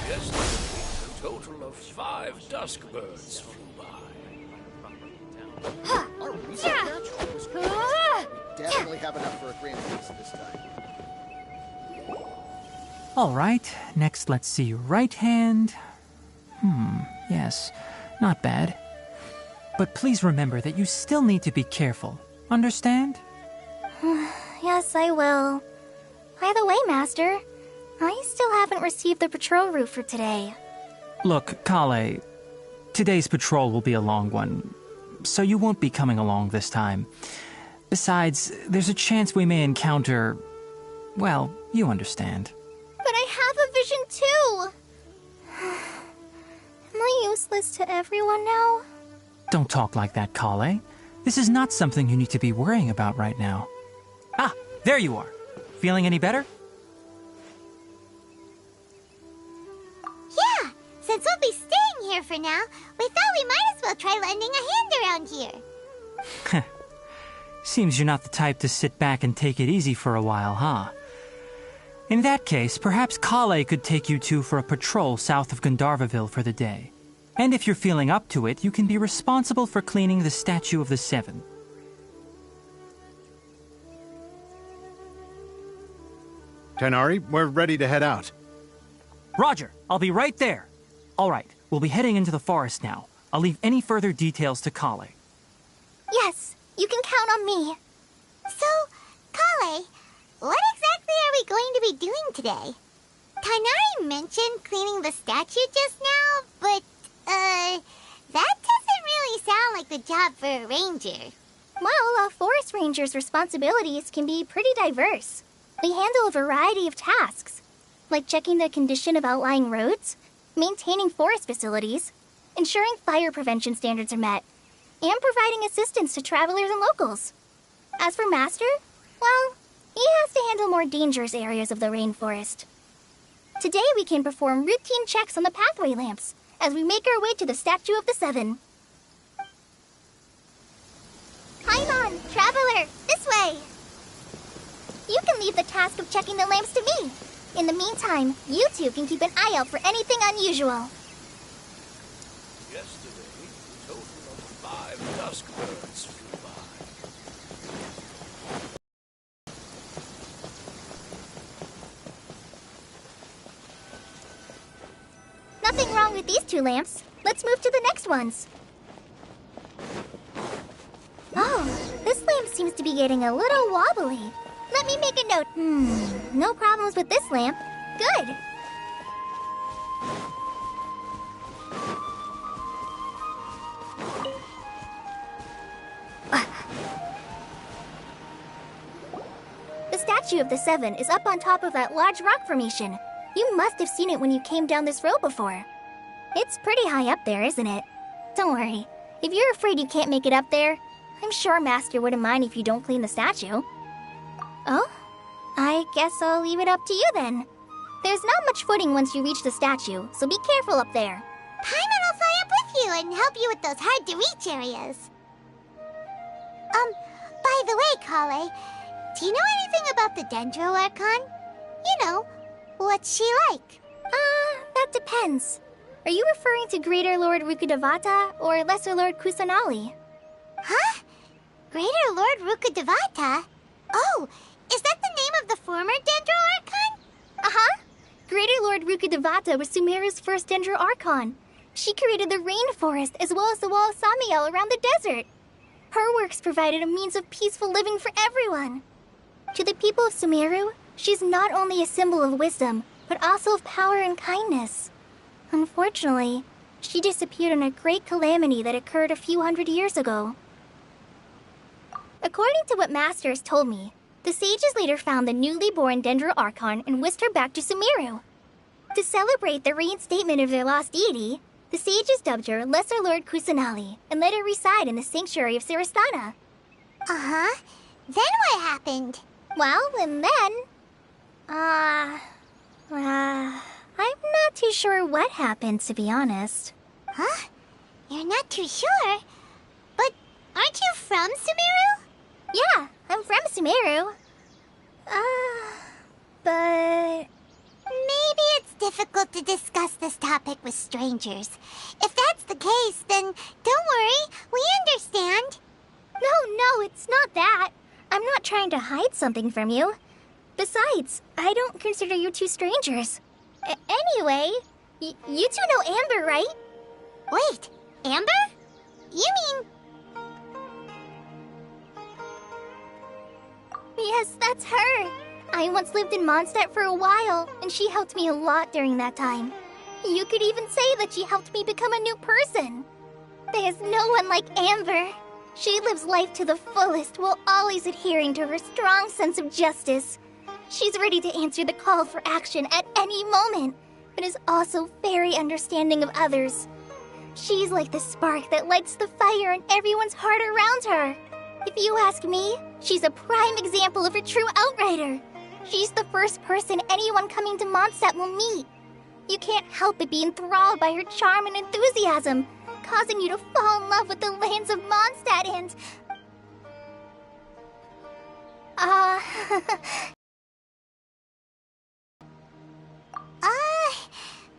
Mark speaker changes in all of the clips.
Speaker 1: Yesterday, a total of 5 dusk birds flew by.
Speaker 2: Our recent catch was great. We definitely have enough for a grand feast this time.
Speaker 3: Alright, next let's see right hand. Yes, not bad. But please remember that you still need to be careful. Understand?
Speaker 4: Yes, I will. By the way, Master, I still haven't received the patrol route for today.
Speaker 3: Look, Kale, today's patrol will be a long one, so you won't be coming along this time. Besides, there's a chance we may encounter... well, you understand.
Speaker 4: But I have a vision too! Am I useless to everyone now?
Speaker 3: Don't talk like that, Kale. This is not something you need to be worrying about right now. Ah, there you are. Feeling any better?
Speaker 5: Yeah, since we'll be staying here for now, we thought we might as well try lending a hand around here.
Speaker 3: Seems you're not the type to sit back and take it easy for a while, huh? In that case, perhaps Kale could take you two for a patrol south of Gandharvaville for the day. And if you're feeling up to it, you can be responsible for cleaning the Statue of the Seven.
Speaker 6: Tainari, we're ready to head out.
Speaker 3: Roger, I'll be right there. All right, we'll be heading into the forest now. I'll leave any further details to Kale.
Speaker 4: Yes, you can count on me.
Speaker 5: So, Kale, what exactly are we going to be doing today? Tainari mentioned cleaning the statue just now, but, that doesn't really sound like the job for a ranger.
Speaker 4: Well, a forest ranger's responsibilities can be pretty diverse. They handle a variety of tasks, like checking the condition of outlying roads, maintaining forest facilities, ensuring fire prevention standards are met, and providing assistance to travelers and locals. As for Master, well, he has to handle more dangerous areas of the rainforest. Today we can perform routine checks on the pathway lamps as we make our way to the Statue of the Seven. Paimon, traveler, this way! You can leave the task of checking the lamps to me. In the meantime, you two can keep an eye out for anything unusual.
Speaker 1: Yesterday, a total of 5 dusk birds flew by.
Speaker 4: Nothing wrong with these 2 lamps. Let's move to the next ones. Oh, this lamp seems to be getting a little wobbly. Let me make a note. No problems with this lamp. Good. The Statue of the Seven is up on top of that large rock formation. You must have seen it when you came down this road before. It's pretty high up there, isn't it? Don't worry. If you're afraid you can't make it up there, I'm sure Master wouldn't mind if you don't clean the statue. Oh? I guess I'll leave it up to you then. There's not much footing once you reach the statue, so be careful up there.
Speaker 5: Paimon will fly up with you and help you with those hard-to-reach areas. By the way, Kale, do you know anything about the Dendro Archon? You know, what's she like?
Speaker 4: That depends. Are you referring to Greater Lord Rukkhadevata or Lesser Lord Kusanali?
Speaker 5: Huh? Greater Lord Rukkhadevata? Oh, is that the name of the former Dendro Archon?
Speaker 4: Uh-huh. Greater Lord Rukkhadevata was Sumeru's first Dendro Archon. She created the rainforest as well as the wall of Samiel around the desert. Her works provided a means of peaceful living for everyone. To the people of Sumeru, she's not only a symbol of wisdom, but also of power and kindness. Unfortunately, she disappeared in a great calamity that occurred a few hundred years ago. According to what Master has told me, the sages later found the newly born Dendro Archon and whisked her back to Sumeru. To celebrate the reinstatement of their lost deity, the sages dubbed her Lesser Lord Kusanali and let her reside in the sanctuary of Siristana.
Speaker 5: Uh-huh. Then what happened?
Speaker 4: Well, and then... I'm not too sure what happened, to be honest.
Speaker 5: Huh? You're not too sure? But aren't you from Sumeru?
Speaker 4: Yeah, I'm from Sumeru. But...
Speaker 5: Maybe it's difficult to discuss this topic with strangers. If that's the case, then don't worry, we understand.
Speaker 4: No, it's not that. I'm not trying to hide something from you. Besides, I don't consider you two strangers. Anyway, you two know Amber, right?
Speaker 5: Wait, Amber? You mean...
Speaker 4: Yes, that's her. I once lived in Mondstadt for a while, and she helped me a lot during that time. You could even say that she helped me become a new person. There's no one like Amber. She lives life to the fullest while always adhering to her strong sense of justice. She's ready to answer the call for action at any moment, but is also very understanding of others. She's like the spark that lights the fire in everyone's heart around her. If you ask me, she's a prime example of a true outrider. She's the first person anyone coming to Mondstadt will meet. You can't help but be enthralled by her charm and enthusiasm, causing you to fall in love with the lands of Mondstadt and...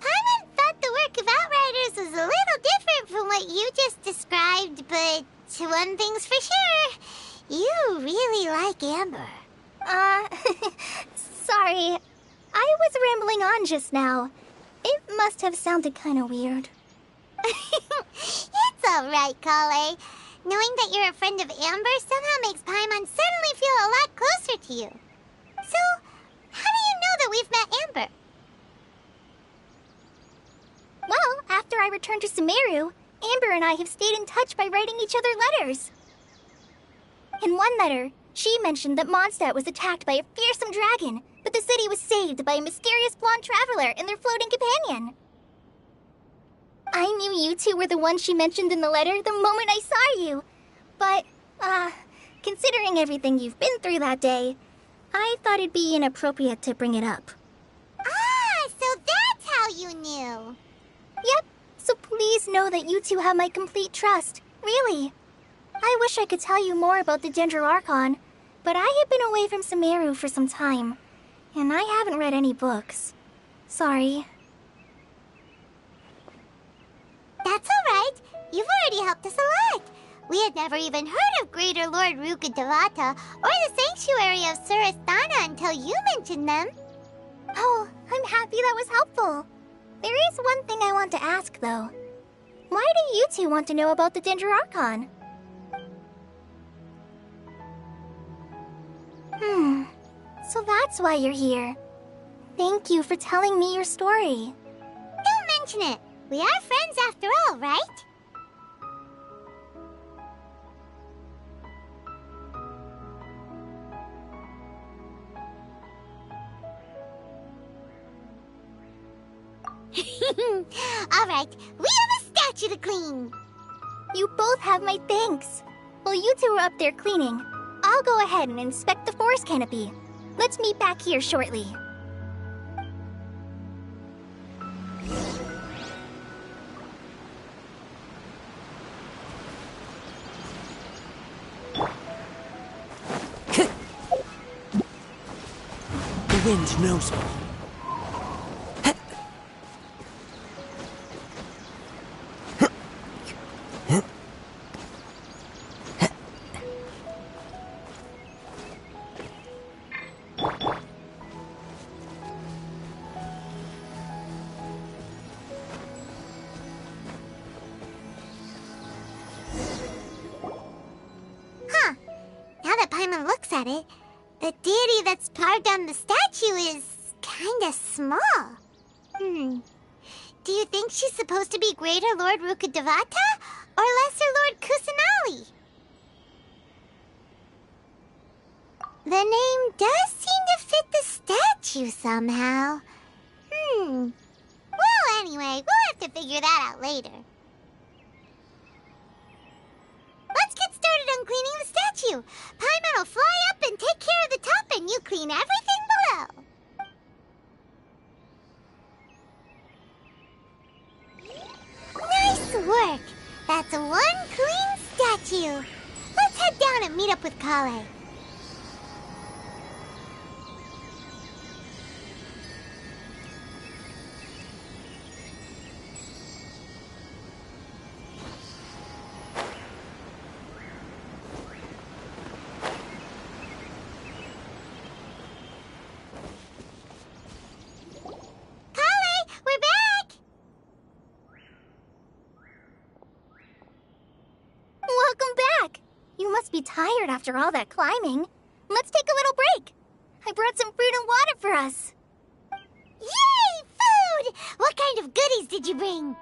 Speaker 5: Paimon thought the work of Outriders was a little different from what you just described, but one thing's for sure, you really like Amber.
Speaker 4: Sorry. I was rambling on just now. It must have sounded kind of weird.
Speaker 5: It's alright, Kale. Knowing that you're a friend of Amber somehow makes Paimon suddenly feel a lot closer to you. So, how do you know that we've met Amber?
Speaker 4: Well, after I returned to Sumeru, Amber and I have stayed in touch by writing each other letters. In one letter, she mentioned that Mondstadt was attacked by a fearsome dragon, but the city was saved by a mysterious blonde traveler and their floating companion. I knew you two were the ones she mentioned in the letter the moment I saw you. But, considering everything you've been through that day, I thought it'd be inappropriate to bring it up.
Speaker 5: Ah, so that's how you knew.
Speaker 4: Yep, so please know that you two have my complete trust, really. I wish I could tell you more about the Dendro Archon, but I have been away from Sumeru for some time, and I haven't read any books. Sorry.
Speaker 5: That's alright. You've already helped us a lot. We had never even heard of Greater Lord Rukkhadevata or the Sanctuary of Surasthana until you mentioned them.
Speaker 4: Oh, I'm happy that was helpful. There is one thing I want to ask, though. Why do you two want to know about the Dendro Archon? So that's why you're here. Thank you for telling me your story.
Speaker 5: Don't mention it. We are friends after all, right? Alright, we have a statue to clean.
Speaker 4: You both have my thanks. While you two are up there cleaning, I'll go ahead and inspect the forest canopy. Let's meet back here shortly.
Speaker 7: The wind knows me.
Speaker 5: Now that Paimon looks at it, the deity that's carved on the statue is kinda small. Do you think she's supposed to be Greater Lord Rukkhadevata or Lesser Lord Kusanali? The name does seem to fit the statue somehow. Well, anyway, we'll have to figure that out later. Let's get started on cleaning the statue. Paimon will fly up and take care of the top, and you clean everything below. Nice work! That's one clean statue. Let's head down and meet up with Kale.
Speaker 4: Tired after all that climbing. Let's take a little break. I brought some fruit and water for us.
Speaker 5: Yay, food! What kind of goodies did you bring?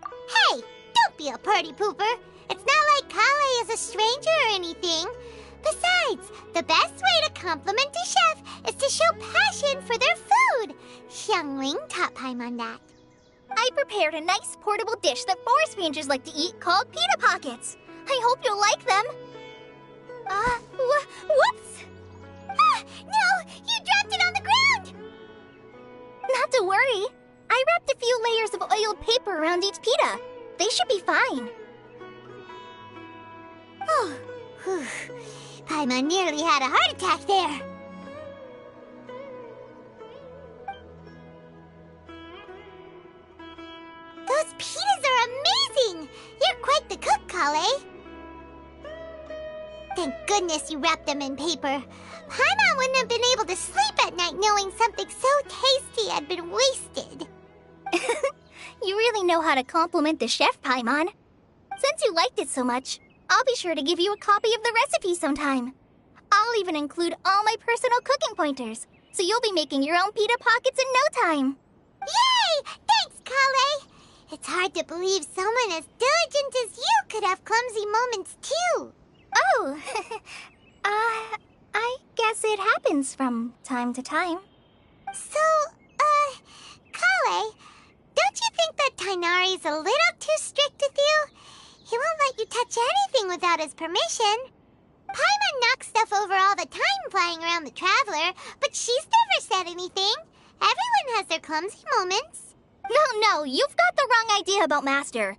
Speaker 5: Hey, don't be a party pooper. It's not like Kale is a stranger or anything. Besides, the best way to compliment a chef is to show passion for their food. Xiangling taught Paimon that.
Speaker 4: I prepared a nice portable dish that forest rangers like to eat called pita pockets. I hope you'll like them. Whoops! Ah, no! You dropped it on the ground! Not to worry. I wrapped a few layers of oiled paper around each pita. They should be fine.
Speaker 5: Oh, Paimon nearly had a heart attack there. Those pitas are amazing! You're quite the cook, Kale. Thank goodness you wrapped them in paper. Paimon wouldn't have been able to sleep at night knowing something so tasty had been wasted.
Speaker 4: You really know how to compliment the chef, Paimon. Since you liked it so much, I'll be sure to give you a copy of the recipe sometime. I'll even include all my personal cooking pointers, so you'll be making your own pita pockets in no time.
Speaker 5: Yay! Thanks, Kale! It's hard to believe someone as diligent as you could have clumsy moments, too.
Speaker 4: Oh, I guess it happens from time to time.
Speaker 5: So, Kale, don't you think that Tighnari's a little too strict with you? He won't let you touch anything without his permission. Paimon knocks stuff over all the time flying around the Traveler, but she's never said anything. Everyone has their clumsy moments.
Speaker 4: No, you've got the wrong idea about Master.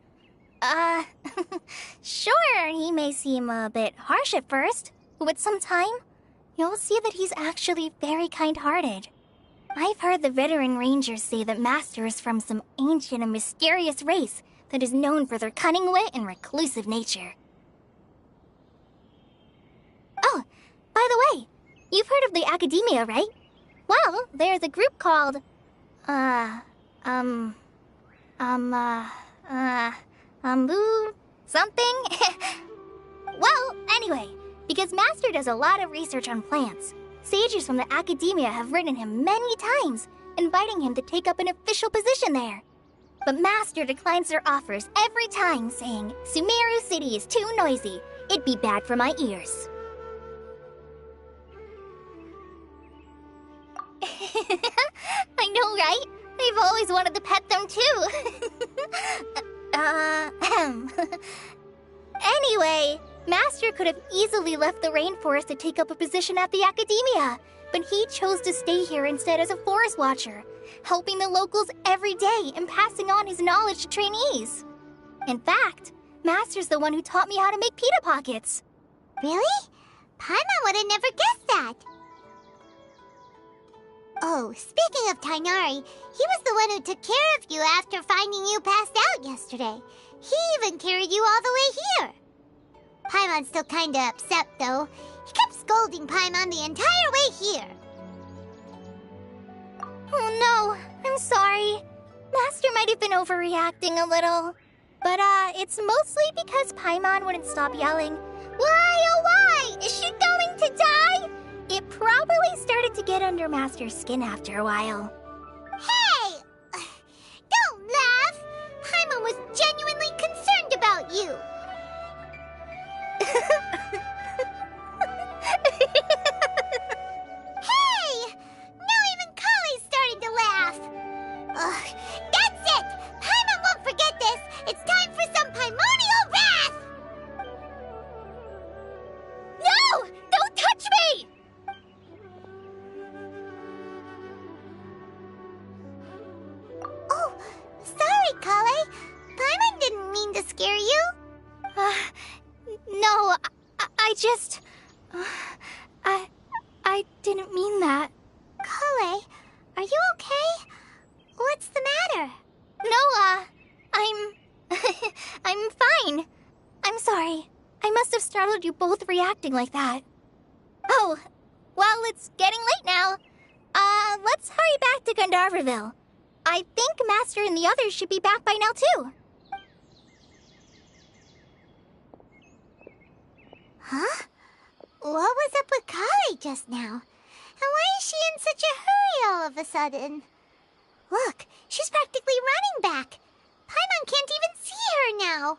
Speaker 4: Sure, he may seem a bit harsh at first, but with some time, you'll see that he's actually very kind-hearted. I've heard the veteran rangers say that Master is from some ancient and mysterious race that is known for their cunning wit and reclusive nature. Oh, by the way, you've heard of the Academia, right? Well, there's a group called, something? Well, anyway, because Master does a lot of research on plants, sages from the Academia have written him many times, inviting him to take up an official position there. But Master declines their offers every time, saying, Sumeru City is too noisy. It'd be bad for my ears. I know, right? I've always wanted to pet them, too. Anyway, Master could have easily left the rainforest to take up a position at the Academia, but he chose to stay here instead as a forest watcher, helping the locals every day and passing on his knowledge to trainees. In fact, Master's the one who taught me how to make pita pockets.
Speaker 5: Really? Paimon would have never guessed that. Oh, speaking of Tighnari, he was the one who took care of you after finding you passed out yesterday. He even carried you all the way here. Paimon's still kinda upset, though. He kept scolding Paimon the entire way here.
Speaker 4: Oh no, I'm sorry. Master might have been overreacting a little. But, it's mostly because Paimon wouldn't stop yelling, Why, oh why? Is she going to die? It probably started to get under Master's skin after a while.
Speaker 5: Hey! Don't laugh! Paimon was genuinely concerned about you.
Speaker 4: I just... I didn't mean that.
Speaker 5: Kale, are you okay? What's the matter?
Speaker 4: No, I'm fine. I'm sorry. I must have startled you both reacting like that. Oh, well, it's getting late now. Let's hurry back to Gandharvaville. I think Master and the others should be back by now, too.
Speaker 5: Huh? What was up with Kale just now? And why is she in such a hurry all of a sudden? Look, she's practically running back. Paimon can't even see her now.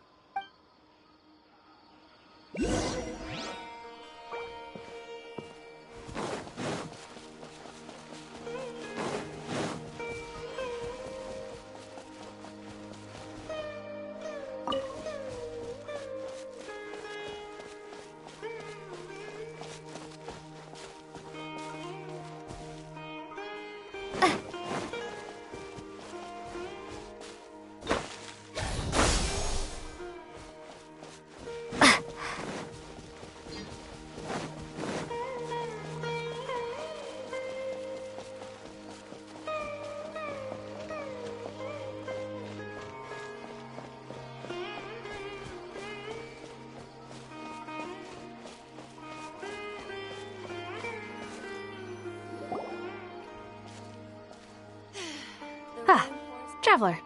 Speaker 8: Traveler,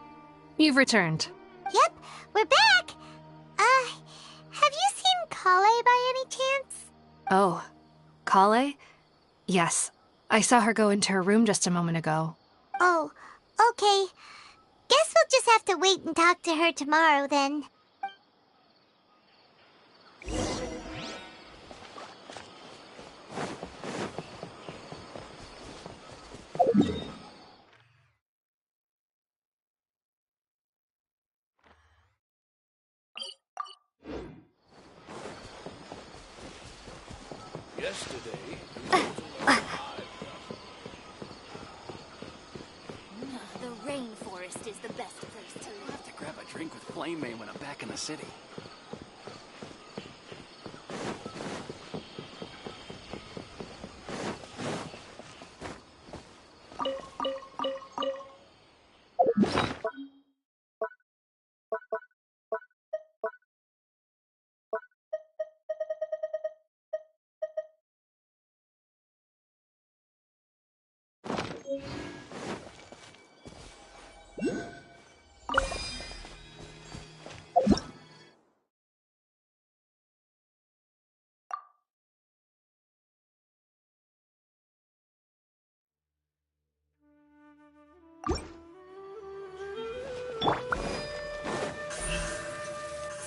Speaker 8: you've returned.
Speaker 5: Yep, we're back. Have you seen Kale by any chance?
Speaker 8: Oh, Kale? Yes, I saw her go into her room just a moment ago.
Speaker 5: Oh, okay. Guess we'll just have to wait and talk to her tomorrow then.
Speaker 1: Yesterday,
Speaker 9: The rainforest is the best place to live.
Speaker 10: I'll have to grab a drink with Flame Mane when I'm back in the city.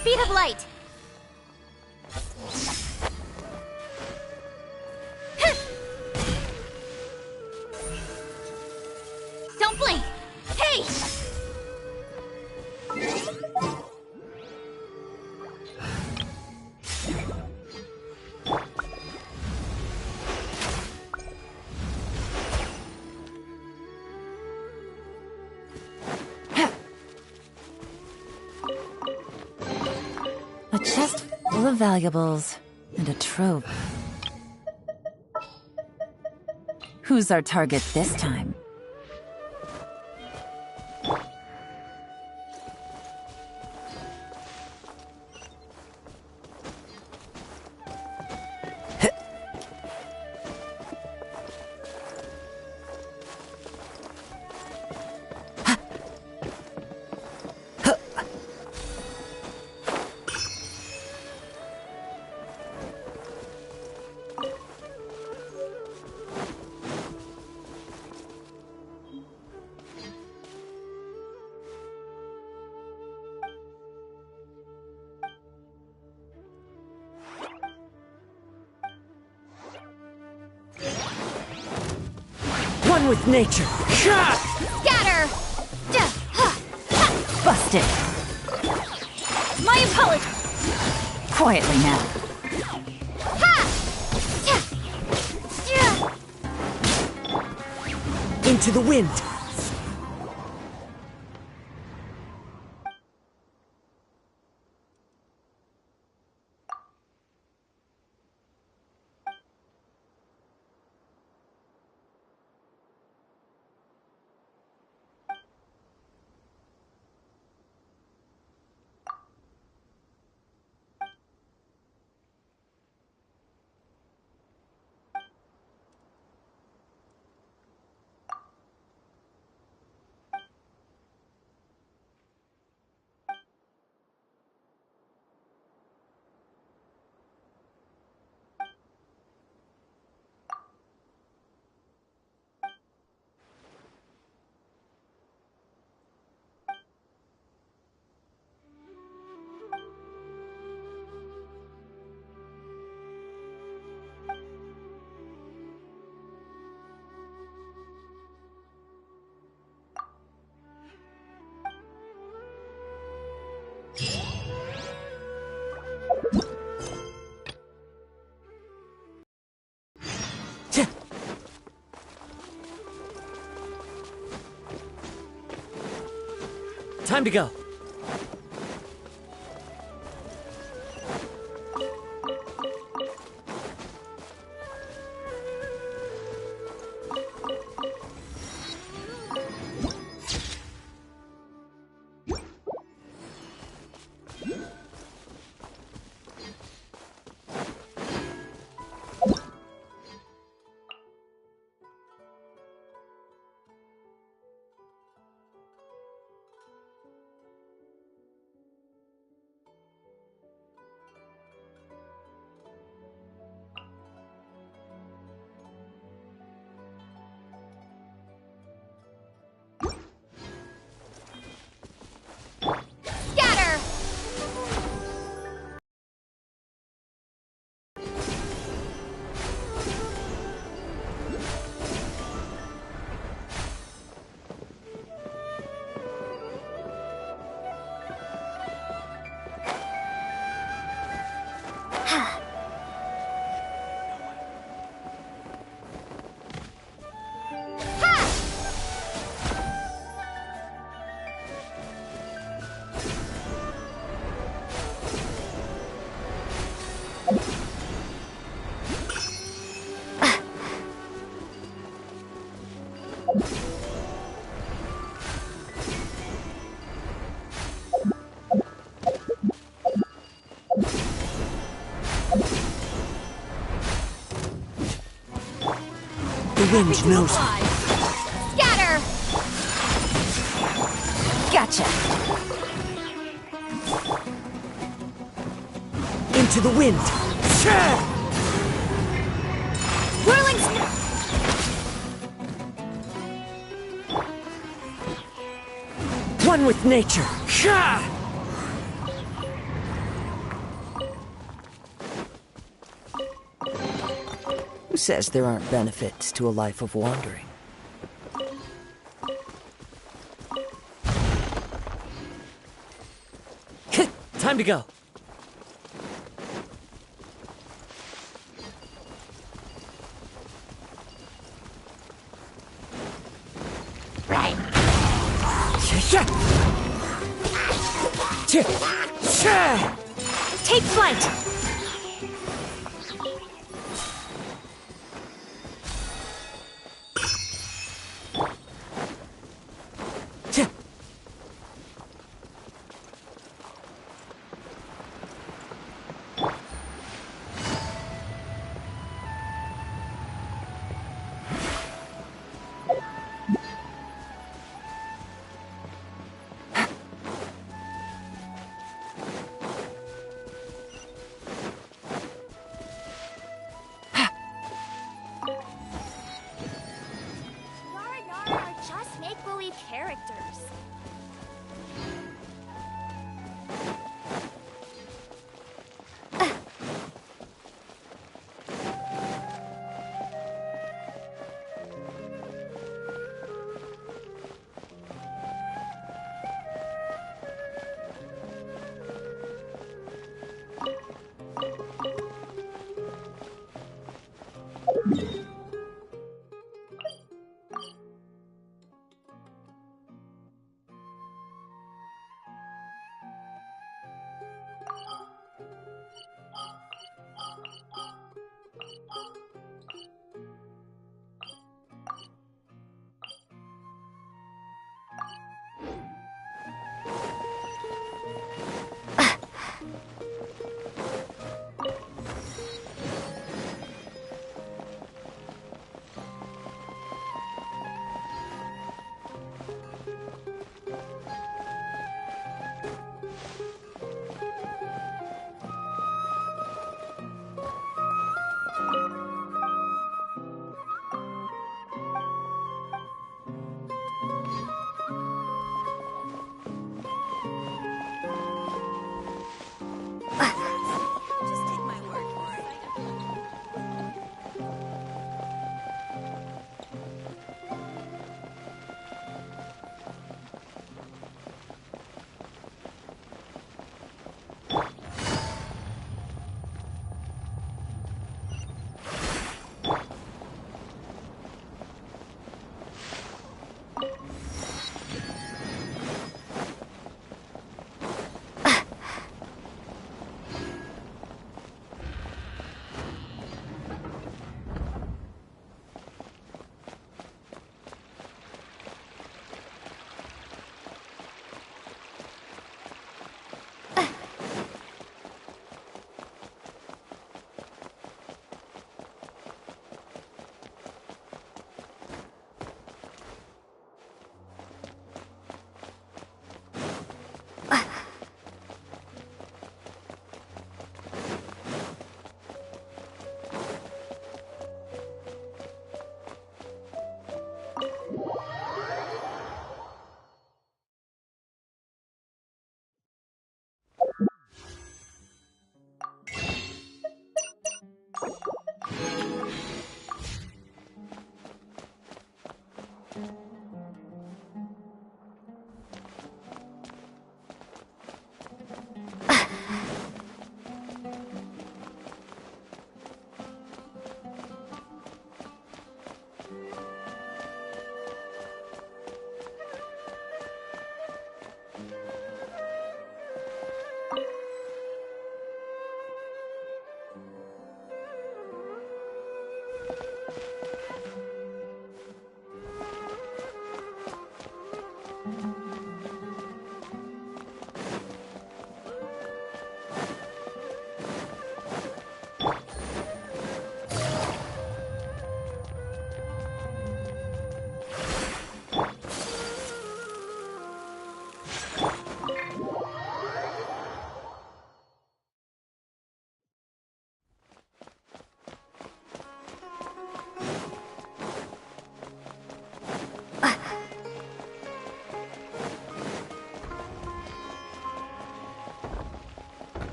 Speaker 9: Speed of light. Don't blink. Hey!
Speaker 11: A chest full of valuables and a trove. Who's our target this time?
Speaker 7: One with nature.
Speaker 9: Scatter!
Speaker 11: Busted!
Speaker 9: My apologies!
Speaker 11: Quietly now.
Speaker 7: Into the wind. Time to go.
Speaker 4: Scatter!
Speaker 7: The wind knows me.
Speaker 4: Scatter!
Speaker 11: Gotcha.
Speaker 7: Into the wind.
Speaker 4: Whirling
Speaker 7: One with nature. Who says there aren't benefits to a life of wandering? Time to go.
Speaker 5: Right.
Speaker 11: Take flight!
Speaker 4: Yara are just make-believe characters.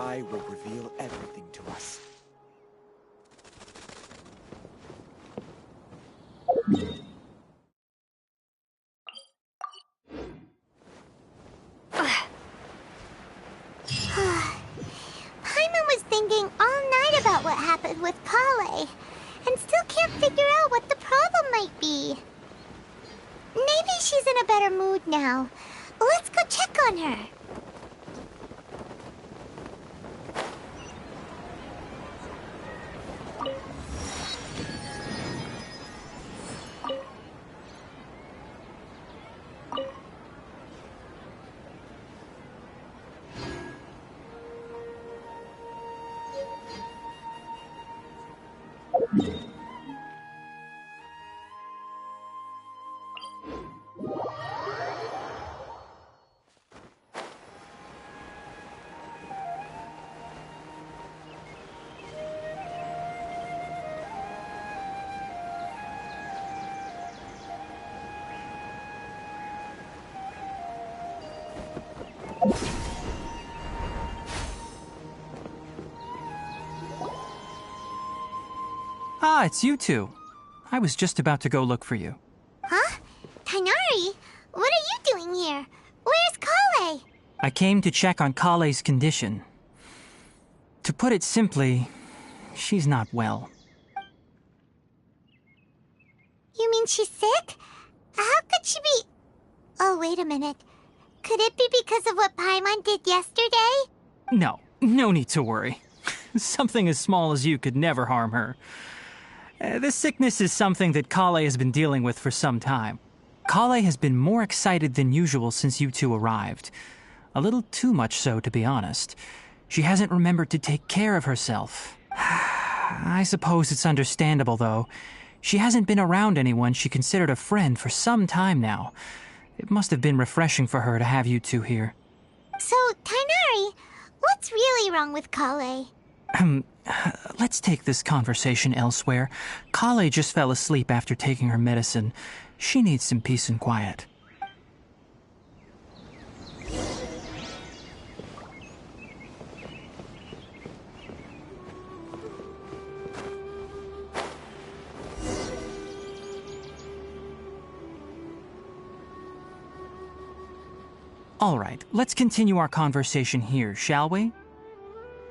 Speaker 12: eye will reveal everything to us.
Speaker 5: Paimon was thinking all night about what happened with Kale, and still can't figure out what the problem might be. Maybe she's in a better mood now. Let's go check on her.
Speaker 3: Ah, it's you two. I was just about to go look for you.
Speaker 5: Huh? Tighnari? What are you doing here? Where's Kale?
Speaker 3: I came to check on Kale's condition. To put it simply, she's not well.
Speaker 5: You mean she's sick? How could she be... Oh, wait a minute. Could it be because of what Paimon did yesterday?
Speaker 3: No need to worry. Something as small as you could never harm her. This sickness is something that Kale has been dealing with for some time. Kale has been more excited than usual since you two arrived. A little too much so, to be honest. She hasn't remembered to take care of herself. I suppose it's understandable, though. She hasn't been around anyone she considered a friend for some time now. It must have been refreshing for her to have you two here.
Speaker 5: So, Tighnari, what's really wrong with Kale?
Speaker 3: Let's take this conversation elsewhere. Kale just fell asleep after taking her medicine. She needs some peace and quiet. All right, let's continue our conversation here, shall we?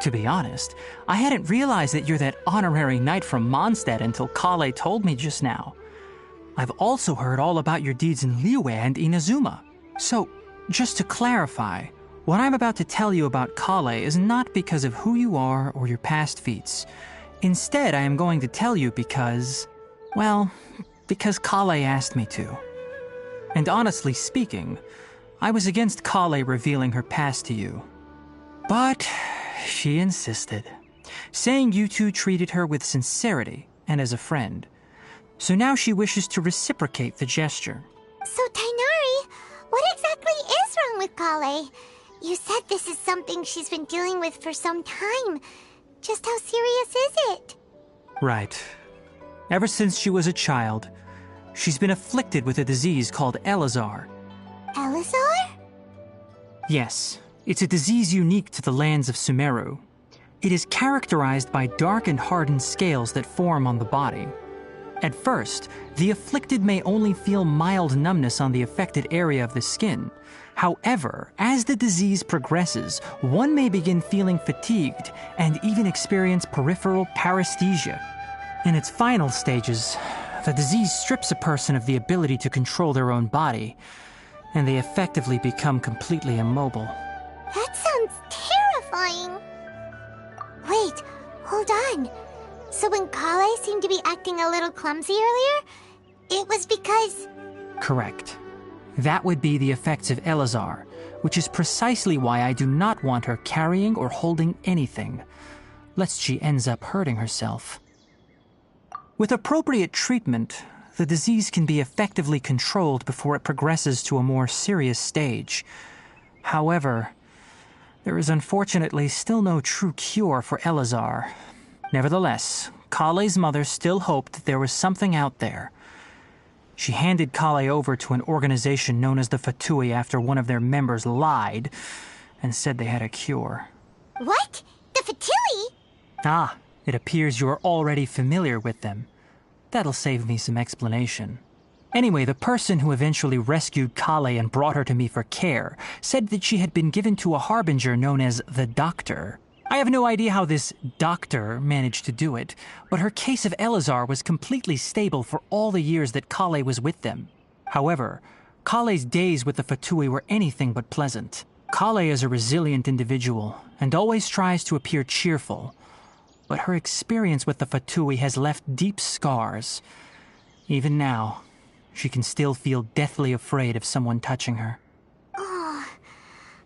Speaker 3: To be honest, I hadn't realized that you're that honorary knight from Mondstadt until Kale told me just now. I've also heard all about your deeds in Liyue and Inazuma. So, just to clarify, what I'm about to tell you about Kale is not because of who you are or your past feats. Instead, I am going to tell you because... well, because Kale asked me to. And honestly speaking, I was against Kale revealing her past to you. But she insisted, saying you two treated her with sincerity and as a friend. So now she wishes to reciprocate the gesture.
Speaker 5: So, Tighnari, what exactly is wrong with Kale? You said this is something she's been dealing with for some time. Just how serious is it?
Speaker 3: Right. Ever since she was a child, she's been afflicted with a disease called Elazar.
Speaker 5: Elazar?
Speaker 3: Yes, it's a disease unique to the lands of Sumeru. It is characterized by dark and hardened scales that form on the body. At first, the afflicted may only feel mild numbness on the affected area of the skin. However, as the disease progresses, one may begin feeling fatigued and even experience peripheral paresthesia. In its final stages, the disease strips a person of the ability to control their own body, and they effectively become completely immobile.
Speaker 5: That sounds terrifying. Wait, hold on. So when Kale seemed to be acting a little clumsy earlier, it was because...
Speaker 3: Correct. That would be the effects of Elazar, which is precisely why I do not want her carrying or holding anything, lest she ends up hurting herself. With appropriate treatment, the disease can be effectively controlled before it progresses to a more serious stage. However, there is unfortunately still no true cure for Elazar. Nevertheless, Kale's mother still hoped that there was something out there. She handed Kale over to an organization known as the Fatui after one of their members lied and said they had a cure.
Speaker 5: What? The Fatui?
Speaker 3: Ah, it appears you are already familiar with them. That'll save me some explanation. Anyway, the person who eventually rescued Kale and brought her to me for care said that she had been given to a harbinger known as the Doctor. I have no idea how this doctor managed to do it, but her case of Elazar was completely stable for all the years that Kale was with them. However, Kale's days with the Fatui were anything but pleasant. Kale is a resilient individual and always tries to appear cheerful, but her experience with the Fatui has left deep scars. Even now, she can still feel deathly afraid of someone touching her.
Speaker 5: Oh,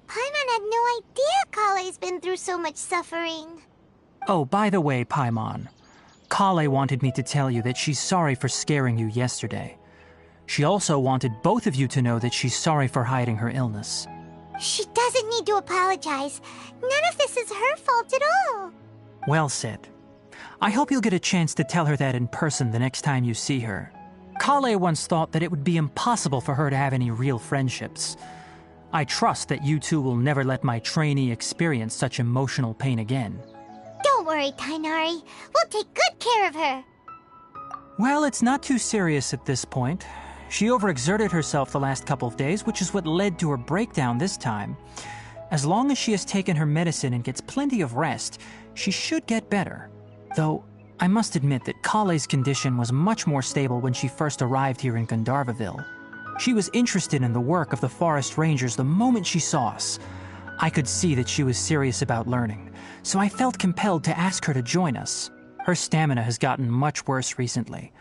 Speaker 5: Paimon had no idea Kale's been through so much suffering.
Speaker 3: Oh, by the way, Paimon, Kale wanted me to tell you that she's sorry for scaring you yesterday. She also wanted both of you to know that she's sorry for hiding her illness.
Speaker 5: She doesn't need to apologize. None of this is her fault at all.
Speaker 3: Well said. I hope you'll get a chance to tell her that in person the next time you see her. Kale once thought that it would be impossible for her to have any real friendships. I trust that you two will never let my trainee experience such emotional pain again.
Speaker 5: Don't worry, Tainari. We'll take good care of her.
Speaker 3: Well, it's not too serious at this point. She overexerted herself the last couple of days, which is what led to her breakdown this time. As long as she has taken her medicine and gets plenty of rest, she should get better. Though, I must admit that Kale's condition was much more stable when she first arrived here in Gandharvaville. She was interested in the work of the forest rangers the moment she saw us. I could see that she was serious about learning, so I felt compelled to ask her to join us. Her stamina has gotten much worse recently.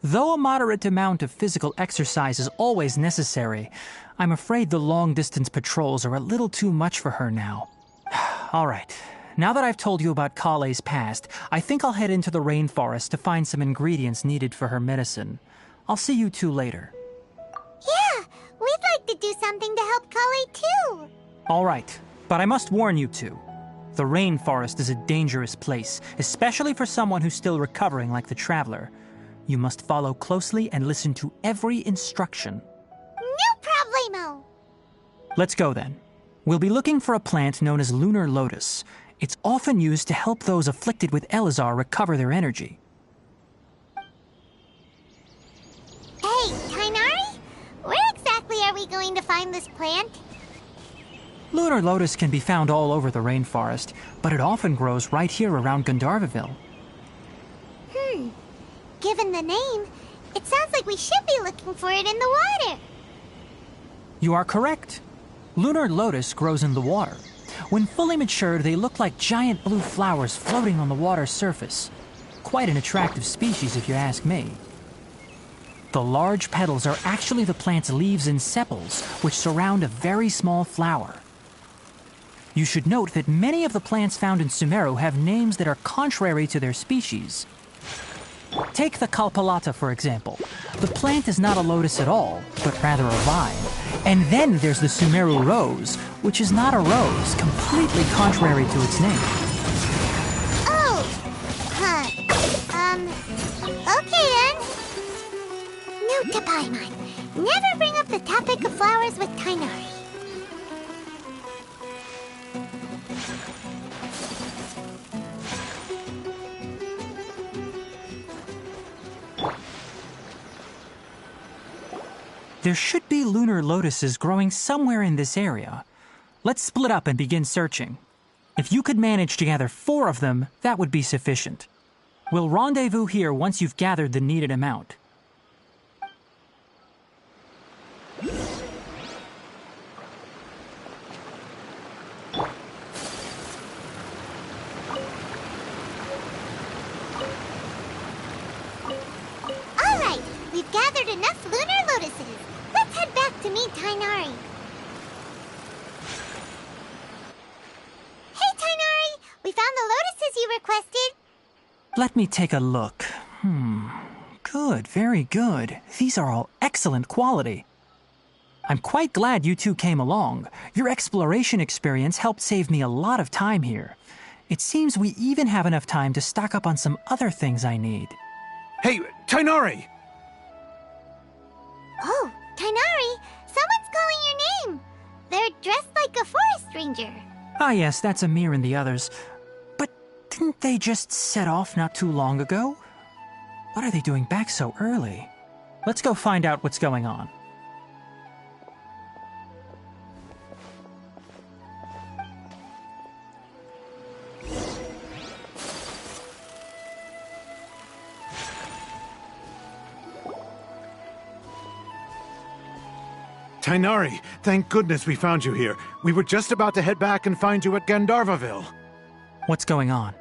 Speaker 3: Though a moderate amount of physical exercise is always necessary, I'm afraid the long-distance patrols are a little too much for her now. All right. Now that I've told you about Kale's past, I think I'll head into the rainforest to find some ingredients needed for her medicine. I'll see you two later.
Speaker 5: Yeah, we'd like to do something to help Kale too.
Speaker 3: All right, but I must warn you two. The rainforest is a dangerous place, especially for someone who's still recovering like the Traveler. You must follow closely and listen to every instruction.
Speaker 5: No problemo.
Speaker 3: Let's go then. We'll be looking for a plant known as lunar lotus. It's often used to help those afflicted with Elazar recover their energy.
Speaker 5: Hey, Tainari? Where exactly are we going to find this plant?
Speaker 3: Lunar lotus can be found all over the rainforest, but it often grows right here around Gandharvaville.
Speaker 5: Given the name, it sounds like we should be looking for it in the water.
Speaker 3: You are correct. Lunar lotus grows in the water. When fully matured, they look like giant blue flowers floating on the water's surface. Quite an attractive species, if you ask me. The large petals are actually the plant's leaves and sepals, which surround a very small flower. You should note that many of the plants found in Sumeru have names that are contrary to their species. Take the Kalpalata, for example. The plant is not a lotus at all, but rather a vine. And then there's the Sumeru rose, which is not a rose, completely contrary to its name.
Speaker 5: Oh! Okay then. Note to Paimon. Never bring up the topic of flowers with Tainari.
Speaker 3: There should be lunar lotuses growing somewhere in this area. Let's split up and begin searching. If you could manage to gather 4 of them, that would be sufficient. We'll rendezvous here once you've gathered the needed amount.
Speaker 5: All right, we've gathered enough lunar lotuses. Let's head back to meet Tainari. Hey, Tainari! We found the lotuses you requested.
Speaker 3: Let me take a look. Good, very good. These are all excellent quality. I'm quite glad you two came along. Your exploration experience helped save me a lot of time here. It seems we even have enough time to stock up on some other things I need.
Speaker 6: Hey, Tainari!
Speaker 5: Oh, Tainari! Someone's calling your name! They're dressed like a forest ranger.
Speaker 3: Ah yes, that's Amir and the others. But didn't they just set off not too long ago? What are they doing back so early? Let's go find out what's going on.
Speaker 6: Tighnari, thank goodness we found you here. We were just about to head back and find you at Gandharvaville.
Speaker 3: What's going on?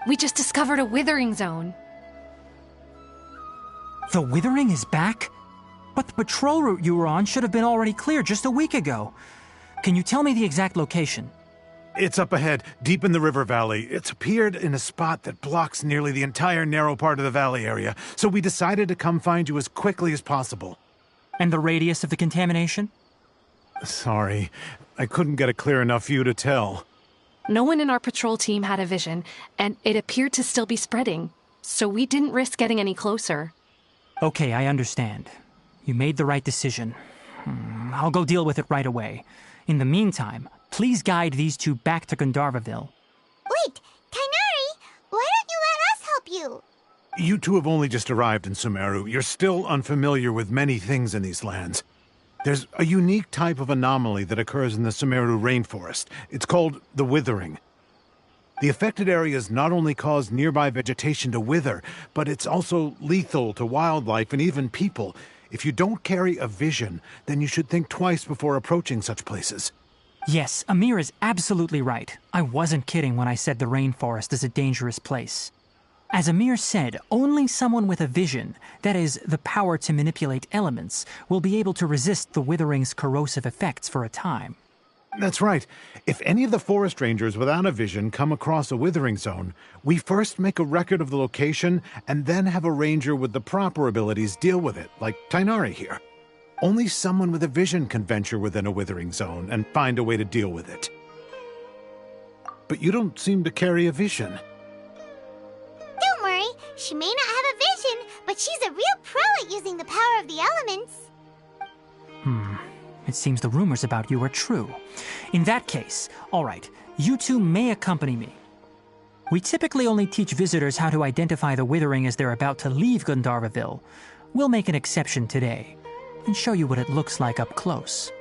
Speaker 8: We just discovered a withering zone.
Speaker 3: The withering is back? But the patrol route you were on should have been already clear just a week ago. Can you tell me the exact location?
Speaker 6: It's up ahead, deep in the river valley. It's appeared in a spot that blocks nearly the entire narrow part of the valley area, so we decided to come find you as quickly as possible.
Speaker 3: And the radius of the contamination?
Speaker 6: Sorry, I couldn't get a clear enough view to tell.
Speaker 8: No one in our patrol team had a vision, and it appeared to still be spreading, so we didn't risk getting any closer.
Speaker 3: Okay, I understand. You made the right decision. I'll go deal with it right away. In the meantime, please guide these two back to Gandharvaville.
Speaker 5: Wait, Tighnari, why don't you let us help you?
Speaker 6: You two have only just arrived in Sumeru. You're still unfamiliar with many things in these lands. There's a unique type of anomaly that occurs in the Sumeru rainforest. It's called the withering. The affected areas not only cause nearby vegetation to wither, but it's also lethal to wildlife and even people. If you don't carry a vision, then you should think twice before approaching such places.
Speaker 3: Yes, Amir is absolutely right. I wasn't kidding when I said the rainforest is a dangerous place. As Amir said, only someone with a vision, that is, the power to manipulate elements, will be able to resist the withering's corrosive effects for a time.
Speaker 6: That's right. If any of the forest rangers without a vision come across a withering zone, we first make a record of the location and then have a ranger with the proper abilities deal with it, like Tighnari here. Only someone with a vision can venture within a withering zone and find a way to deal with it. But you don't seem to carry a vision.
Speaker 5: Don't worry, she may not have a vision, but she's a real pro at using the power of the elements.
Speaker 3: It seems the rumors about you are true. In that case, all right, you two may accompany me. We typically only teach visitors how to identify the withering as they're about to leave Gandharvaville. We'll make an exception today and show you what it looks like up close.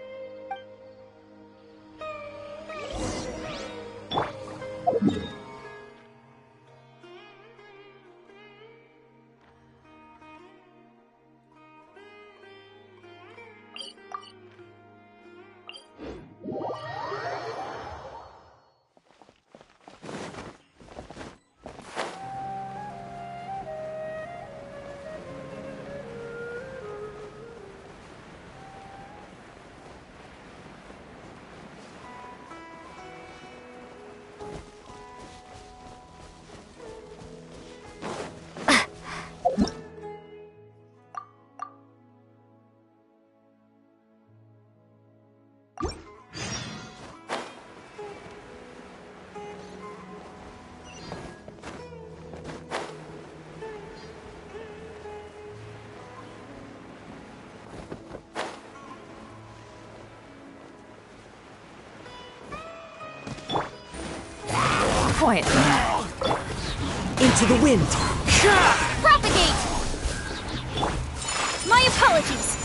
Speaker 11: Quiet now. Into the wind.
Speaker 9: Propagate! My apologies.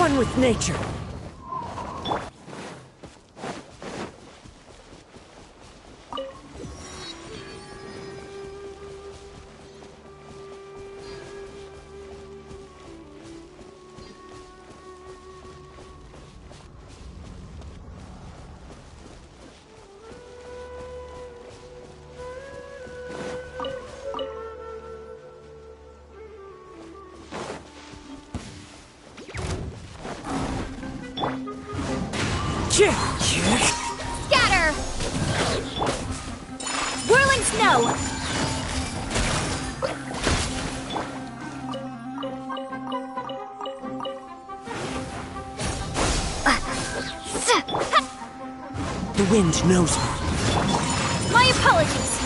Speaker 7: One with nature.
Speaker 9: Scatter! Whirling snow!
Speaker 7: The wind knows me.
Speaker 9: My apologies!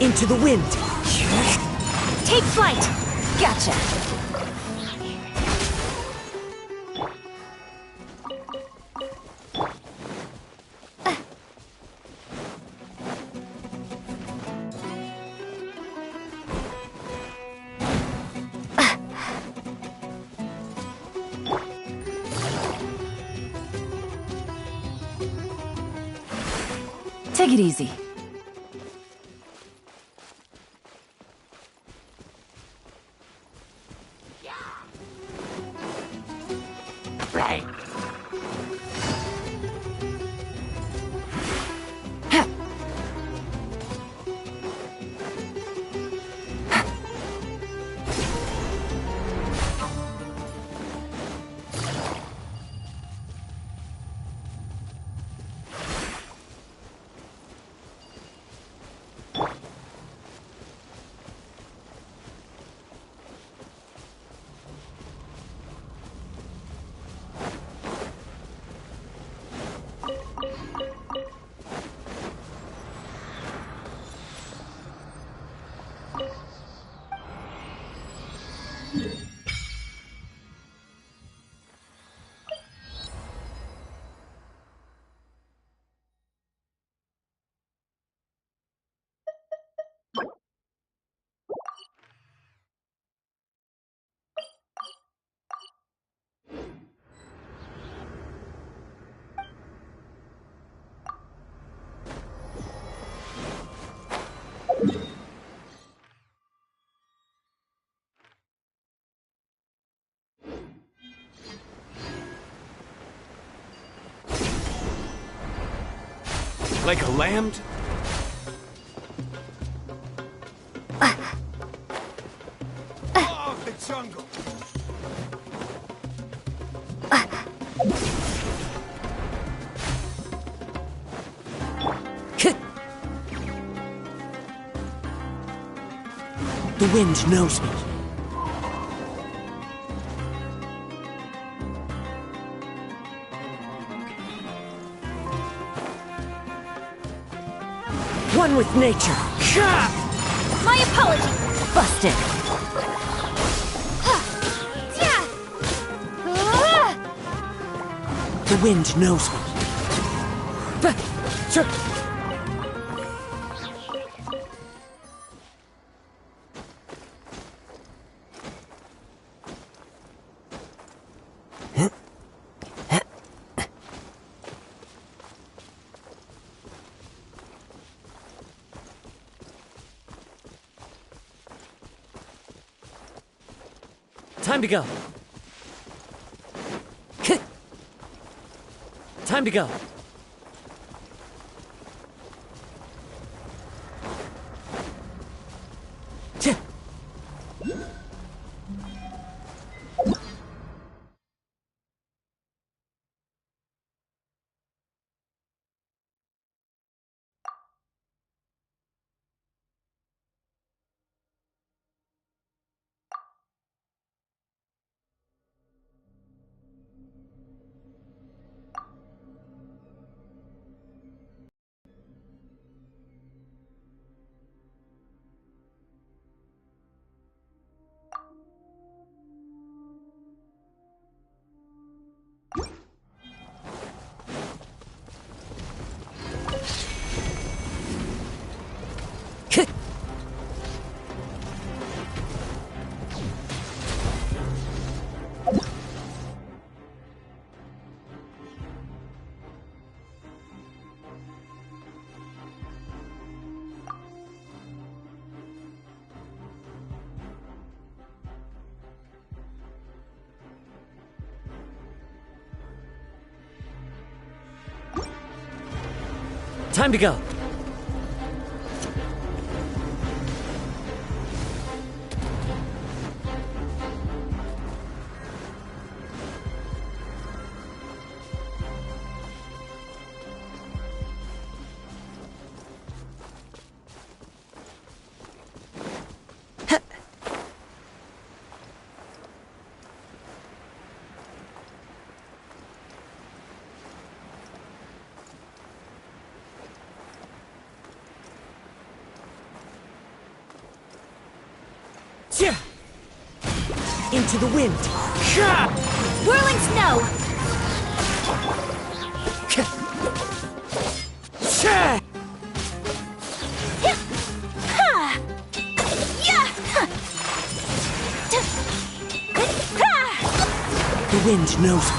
Speaker 7: Into the wind.
Speaker 9: Take flight!
Speaker 11: Gotcha. Take it easy.
Speaker 10: Right.
Speaker 13: Like a lamb?
Speaker 1: Oh, the jungle!
Speaker 7: The wind knows me. One with nature.
Speaker 9: My apologies.
Speaker 11: Busted.
Speaker 7: The wind knows me.
Speaker 14: Time to go. Time to go. Time to go.
Speaker 7: Into the wind.
Speaker 9: Whirling snow.
Speaker 7: The wind knows me.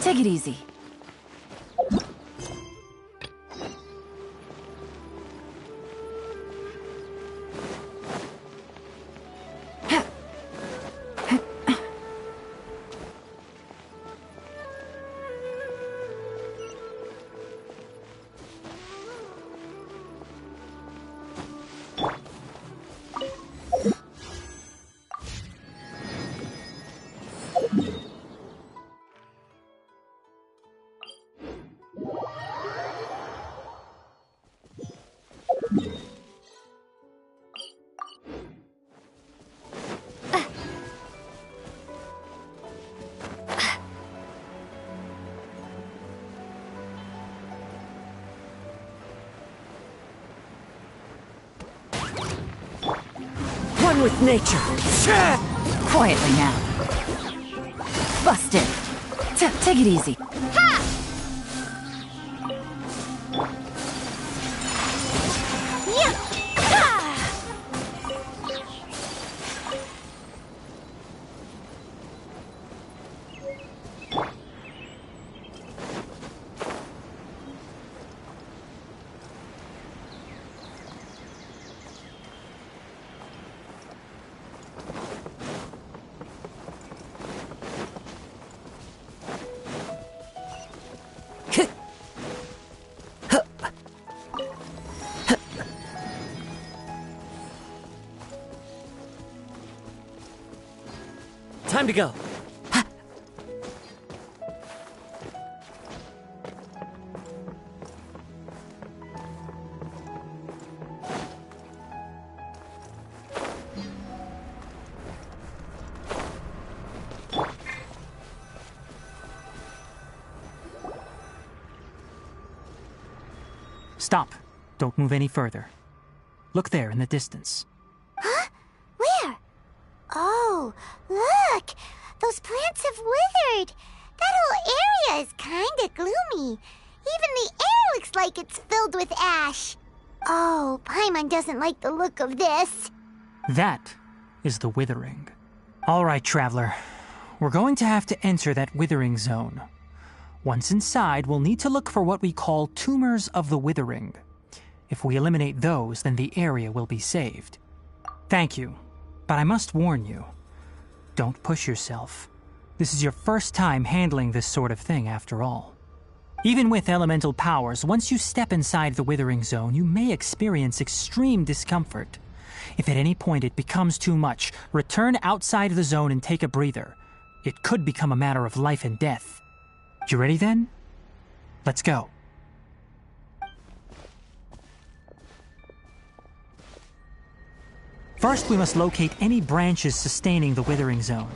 Speaker 11: Take it easy.
Speaker 7: One with nature.
Speaker 11: Quietly now. Busted. Take it easy.
Speaker 14: Time to go.
Speaker 3: Stop. Don't move any further. Look there in the distance.
Speaker 5: Huh? Where? Oh, look! Those plants have withered! That whole area is kinda gloomy. Even the air looks like it's filled with ash. Oh, Paimon doesn't like the look of this.
Speaker 3: That is the Withering. All right, Traveler. We're going to have to enter that Withering zone. Once inside, we'll need to look for what we call tumors of the Withering. If we eliminate those, then the area will be saved. Thank you, but I must warn you. Don't push yourself. This is your first time handling this sort of thing, after all. Even with elemental powers, once you step inside the Withering Zone, you may experience extreme discomfort. If at any point it becomes too much, return outside the zone and take a breather. It could become a matter of life and death. You ready then? Let's go. First, we must locate any branches sustaining the Withering Zone.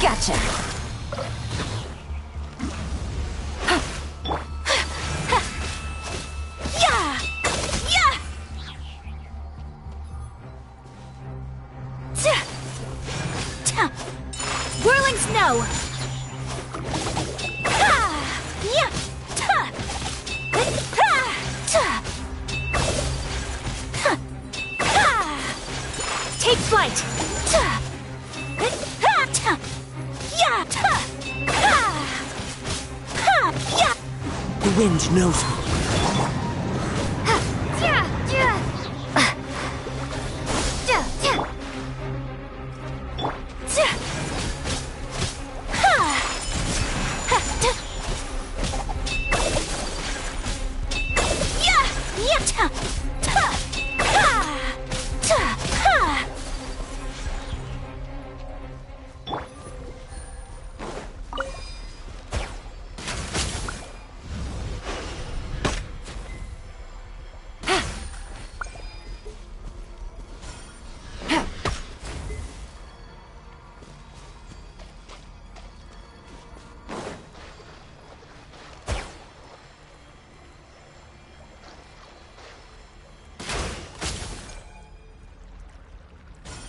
Speaker 11: Gotcha.
Speaker 9: Whirling snow. Take flight.
Speaker 7: The wind knows me.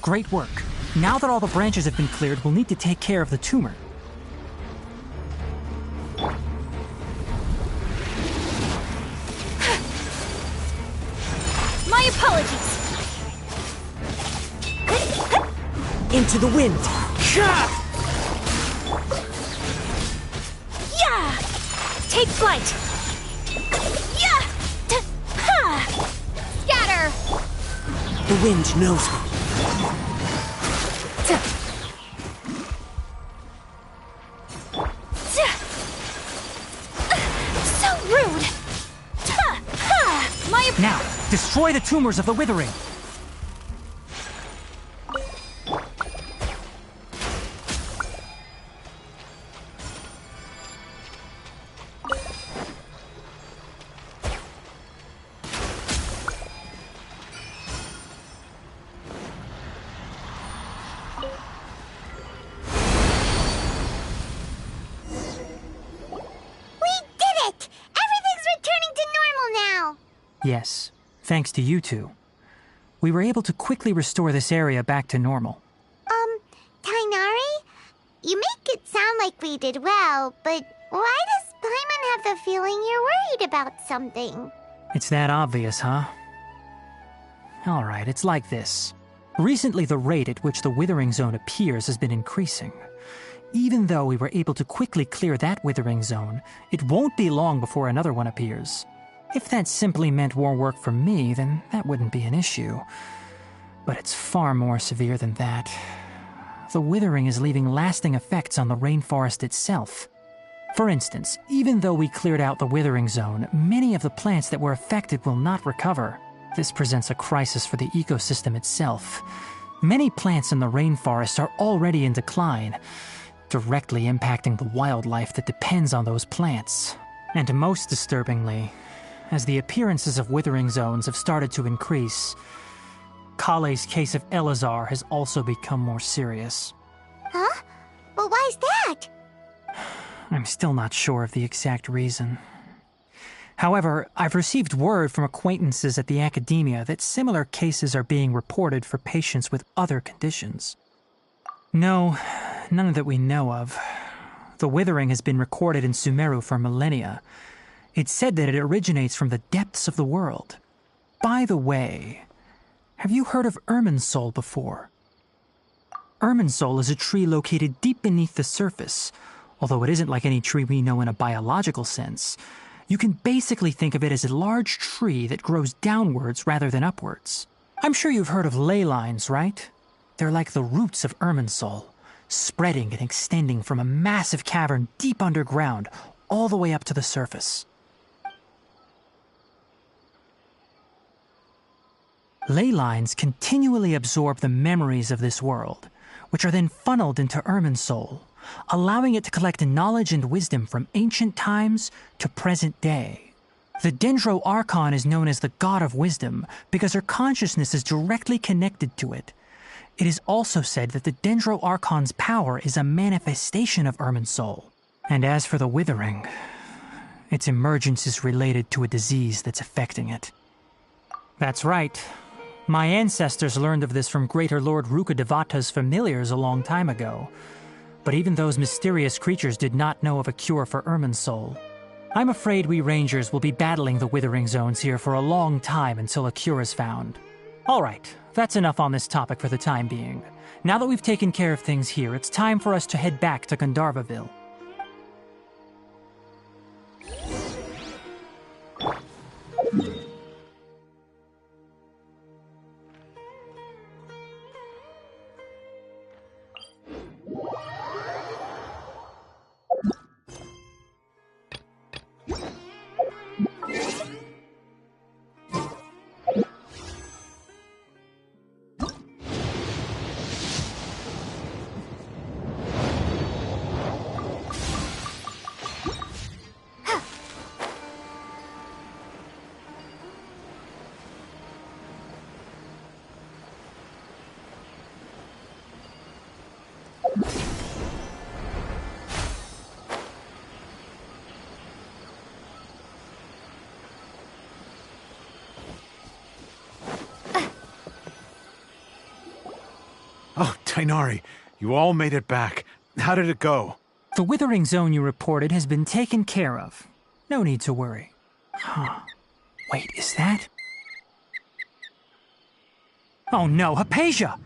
Speaker 3: Great work. Now that all the branches have been cleared, we'll need to take care of the tumor.
Speaker 9: My apologies.
Speaker 7: Into the wind!
Speaker 9: Yeah! Take flight! Yeah! Ha! Scatter!
Speaker 7: The wind knows me.
Speaker 9: So rude!
Speaker 3: Now, destroy the tumors of the withering! Yes, thanks to you two. We were able to quickly restore this area back to normal.
Speaker 5: Tighnari? You make it sound like we did well, but why does Paimon have the feeling you're worried about something?
Speaker 3: It's that obvious, huh? Alright, it's like this. Recently, the rate at which the Withering Zone appears has been increasing. Even though we were able to quickly clear that Withering Zone, it won't be long before another one appears. If that simply meant more work for me, then that wouldn't be an issue. But it's far more severe than that. The withering is leaving lasting effects on the rainforest itself. For instance, even though we cleared out the Withering Zone, many of the plants that were affected will not recover. This presents a crisis for the ecosystem itself. Many plants in the rainforest are already in decline, directly impacting the wildlife that depends on those plants. And most disturbingly, as the appearances of withering zones have started to increase, Kale's case of Elazar has also become more serious.
Speaker 5: Huh? But why's that?
Speaker 3: I'm still not sure of the exact reason. However, I've received word from acquaintances at the academia that similar cases are being reported for patients with other conditions. No, none that we know of. The withering has been recorded in Sumeru for millennia. It's said that it originates from the depths of the world. By the way, have you heard of Irminsul before? Irminsul is a tree located deep beneath the surface. Although it isn't like any tree we know in a biological sense, you can basically think of it as a large tree that grows downwards rather than upwards. I'm sure you've heard of ley lines, right? They're like the roots of Irminsul, spreading and extending from a massive cavern deep underground all the way up to the surface. Ley lines continually absorb the memories of this world, which are then funneled into Irminsul, allowing it to collect knowledge and wisdom from ancient times to present day. The Dendro Archon is known as the God of Wisdom because her consciousness is directly connected to it. It is also said that the Dendro Archon's power is a manifestation of Irminsul. And as for the Withering, its emergence is related to a disease that's affecting it. That's right. My ancestors learned of this from Greater Lord Rukadevata's familiars a long time ago. But even those mysterious creatures did not know of a cure for Irminsul. I'm afraid we Rangers will be battling the Withering Zones here for a long time until a cure is found. Alright, that's enough on this topic for the time being. Now that we've taken care of things here, it's time for us to head back to Gandharvaville.
Speaker 6: Tainari, you all made it back. How did it go?
Speaker 3: The withering zone you reported has been taken care of. No need to worry. Huh. Wait, is that? Oh no, Hypatia!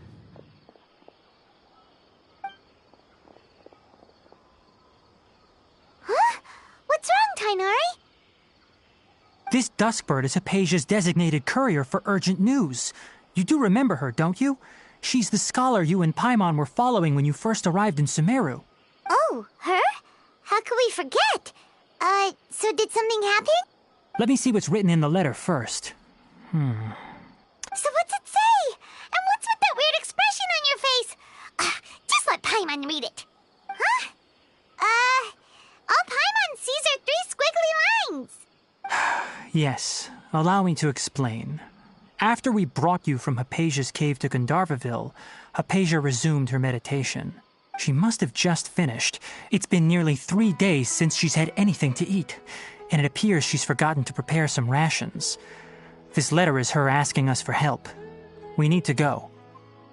Speaker 5: Huh? What's wrong, Tainari?
Speaker 3: This Duskbird is Hypatia's designated courier for urgent news. You do remember her, don't you? She's the scholar you and Paimon were following when you first arrived in Sumeru.
Speaker 5: Oh, her? How could we forget? So did something happen?
Speaker 3: Let me see what's written in the letter first.
Speaker 5: So what's it say? And what's with that weird expression on your face? Just let Paimon read it. Huh? All Paimon sees are 3 squiggly lines.
Speaker 3: Yes, allow me to explain. After we brought you from Hypatia's cave to Gandharvaville, Hypatia resumed her meditation. She must have just finished. It's been nearly 3 days since she's had anything to eat, and it appears she's forgotten to prepare some rations. This letter is her asking us for help. We need to go.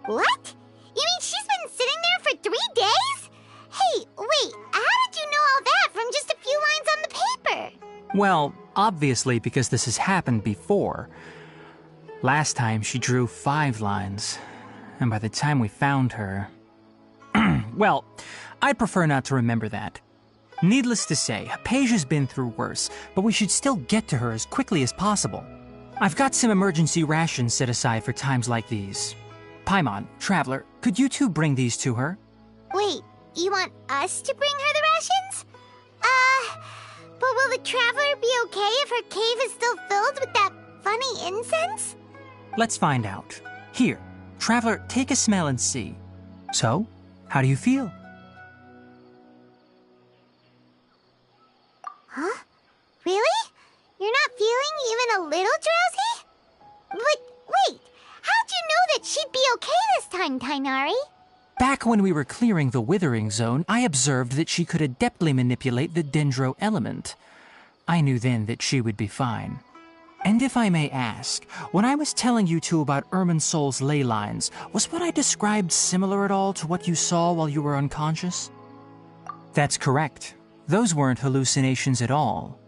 Speaker 5: What? You mean she's been sitting there for 3 days? Hey, wait, how did you know all that from just a few lines on the paper?
Speaker 3: Well, obviously because this has happened before. Last time she drew 5 lines, and by the time we found her... Well, I'd prefer not to remember that. Needless to say, Hypatia's been through worse, but we should still get to her as quickly as possible. I've got some emergency rations set aside for times like these. Paimon, Traveler, could you two bring these to her?
Speaker 5: Wait, you want us to bring her the rations? But will the Traveler be okay if her cave is still filled with that funny incense?
Speaker 3: Let's find out. Here, Traveler, take a smell and see. So, how do you feel?
Speaker 5: Huh? Really? You're not feeling even a little drowsy? But wait, how'd you know that she'd be okay this time, Tainari?
Speaker 3: Back when we were clearing the withering zone, I observed that she could adeptly manipulate the dendro element. I knew then that she would be fine. And if I may ask, when I was telling you two about Irminsul's ley lines, was what I described similar at all to what you saw while you were unconscious? That's correct. Those weren't hallucinations at all.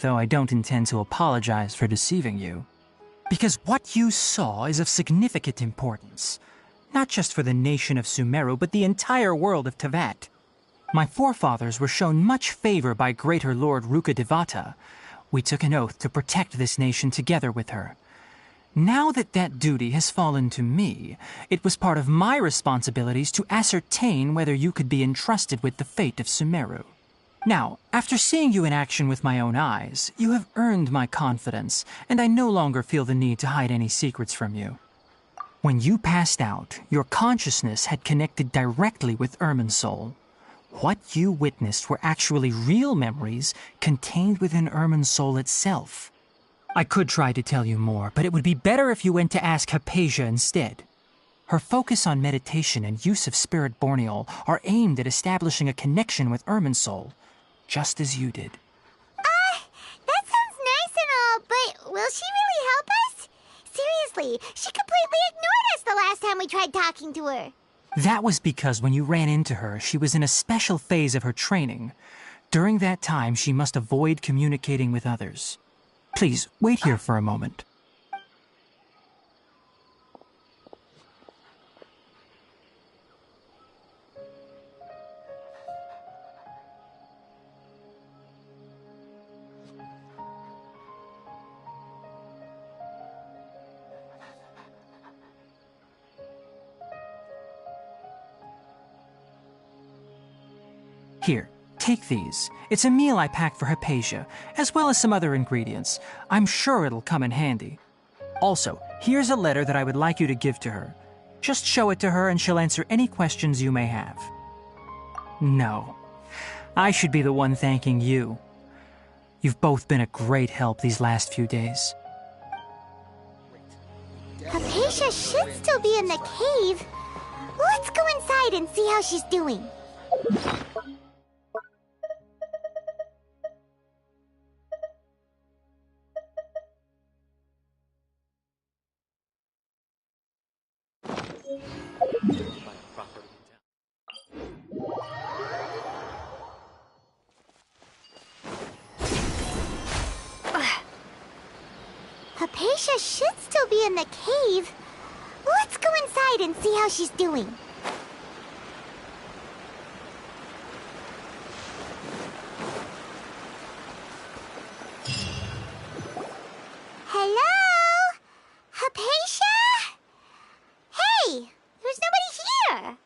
Speaker 3: Though I don't intend to apologize for deceiving you. Because what you saw is of significant importance. Not just for the nation of Sumeru, but the entire world of Tevat. My forefathers were shown much favor by Greater Lord Rukkhadevata. We took an oath to protect this nation together with her. Now that that duty has fallen to me, it was part of my responsibilities to ascertain whether you could be entrusted with the fate of Sumeru. Now, after seeing you in action with my own eyes, you have earned my confidence, and I no longer feel the need to hide any secrets from you. When you passed out, your consciousness had connected directly with Irminsul. What you witnessed were actually real memories contained within Irminsul itself. I could try to tell you more, but it would be better if you went to ask Hypatia instead. Her focus on meditation and use of Spirit Borneol are aimed at establishing a connection with Irminsul, just as you did.
Speaker 5: That sounds nice and all, but will she really help us? Seriously, she completely ignored us the last time we tried talking to her.
Speaker 3: That was because when you ran into her, she was in a special phase of her training. During that time, she must avoid communicating with others. Please, wait here for a moment. Here, take these. It's a meal I packed for Hypatia, as well as some other ingredients. I'm sure it'll come in handy. Also, here's a letter that I would like you to give to her. Just show it to her and she'll answer any questions you may have. No. I should be the one thanking you. You've both been a great help these last few days.
Speaker 5: Hypatia should still be in the cave. Let's go inside and see how she's doing. Hypatia should still be in the cave. Let's go inside and see how she's doing. Hello? Hypatia? Hey, there's nobody here.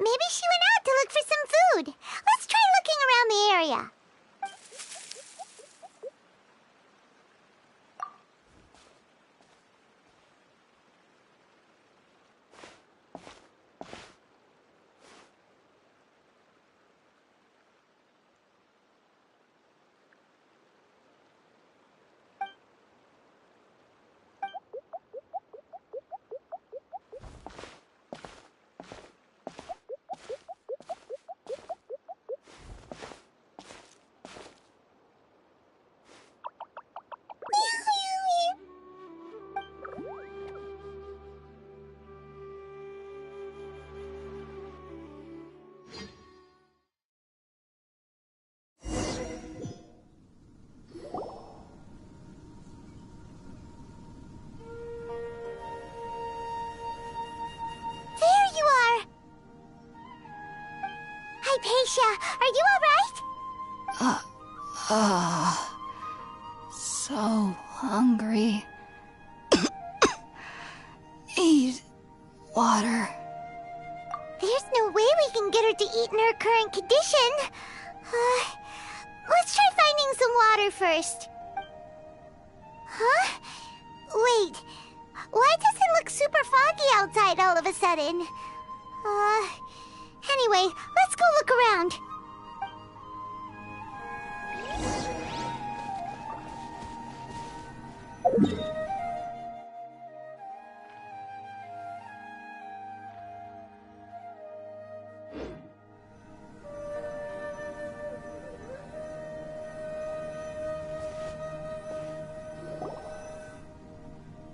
Speaker 5: Maybe she went out to look for some food. Let's try looking around the area. Hypatia, are you alright?
Speaker 8: So hungry. Eat water.
Speaker 5: There's no way we can get her to eat in her current condition. Let's try finding some water first. Huh? Wait, why does it look super foggy outside all of a sudden? Anyway, let's go look around.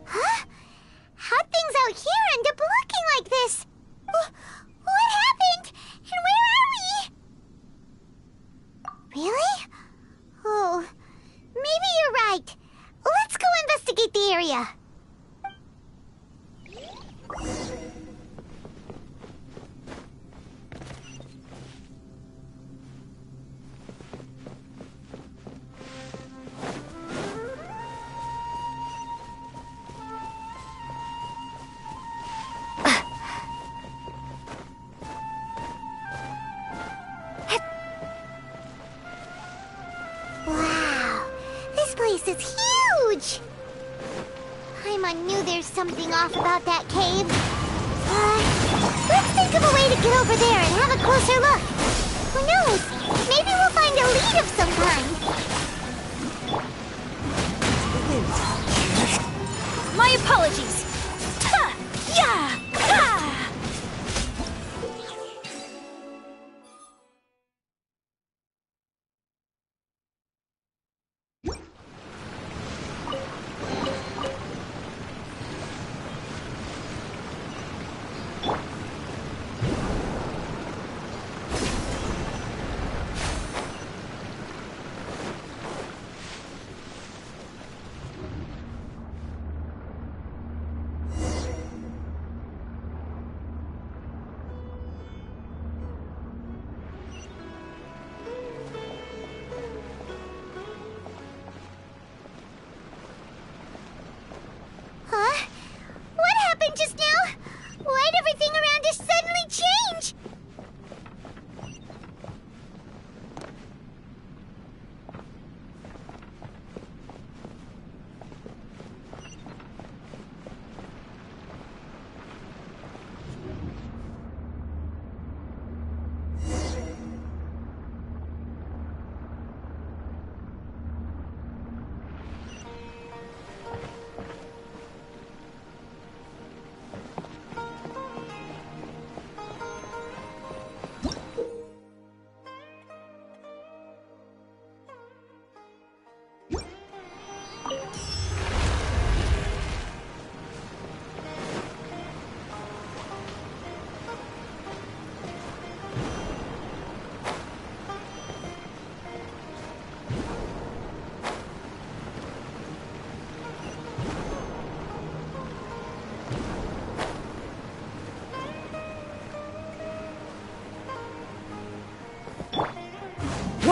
Speaker 5: Huh? How'd things out here end up looking like this? What happened? And where are we? Really? Oh, maybe you're right. Let's go investigate the area. Wow, this place is huge! Paimon knew there's something off about that cave. Let's think of a way to get over there and have a closer look. Who knows? Maybe we'll find a lead of some kind.
Speaker 9: My apologies. Ha! Yeah! Ha!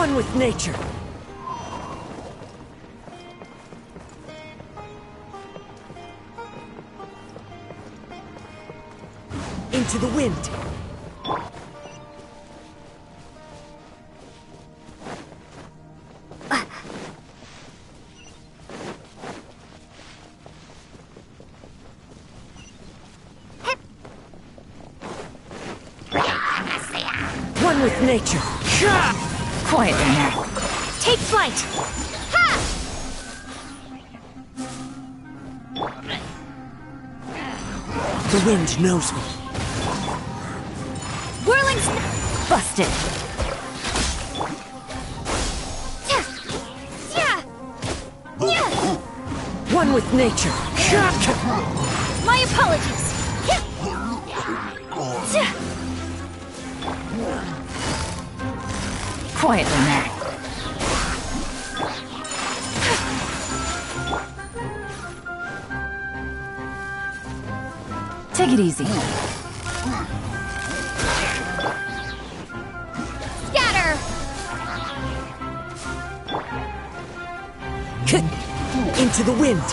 Speaker 7: One with nature. Into the wind. One with nature.
Speaker 11: Quietly now.
Speaker 8: Take flight! Ha!
Speaker 7: The wind knows me.
Speaker 8: Whirling
Speaker 11: Busted.
Speaker 7: One with nature.
Speaker 8: My apologies!
Speaker 11: Quietly now. Take it easy.
Speaker 8: Scatter!
Speaker 7: Into the wind.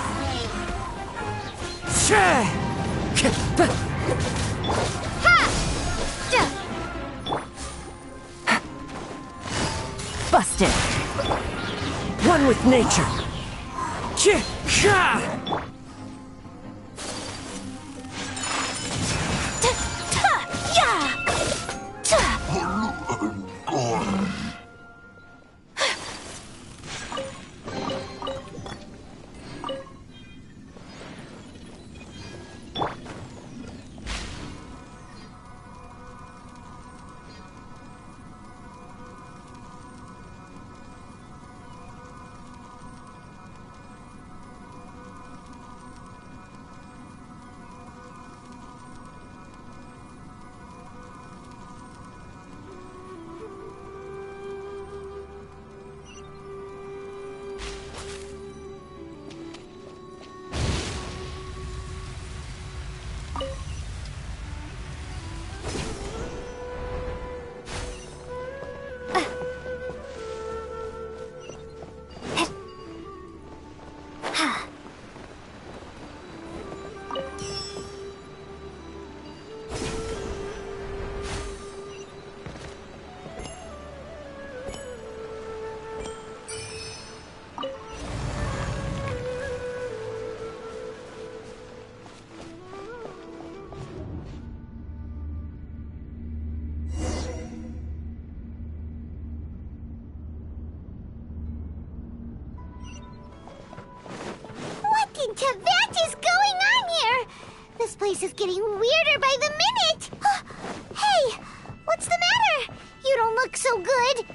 Speaker 11: Busted.
Speaker 7: One with nature.
Speaker 5: What is going on here? This place is getting weirder by the minute. Hey, what's the matter? You don't look so good.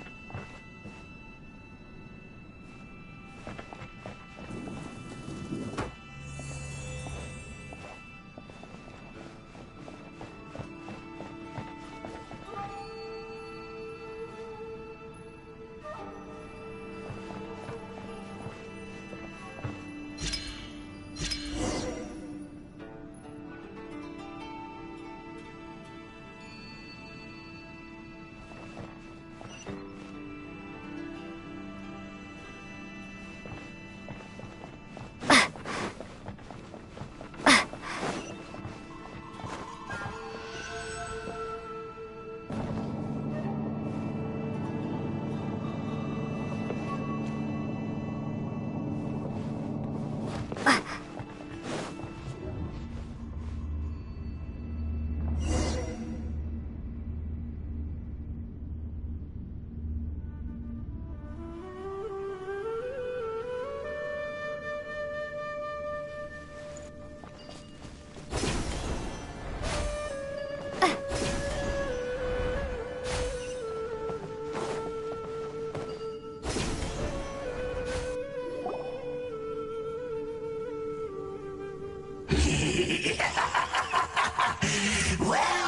Speaker 10: Well.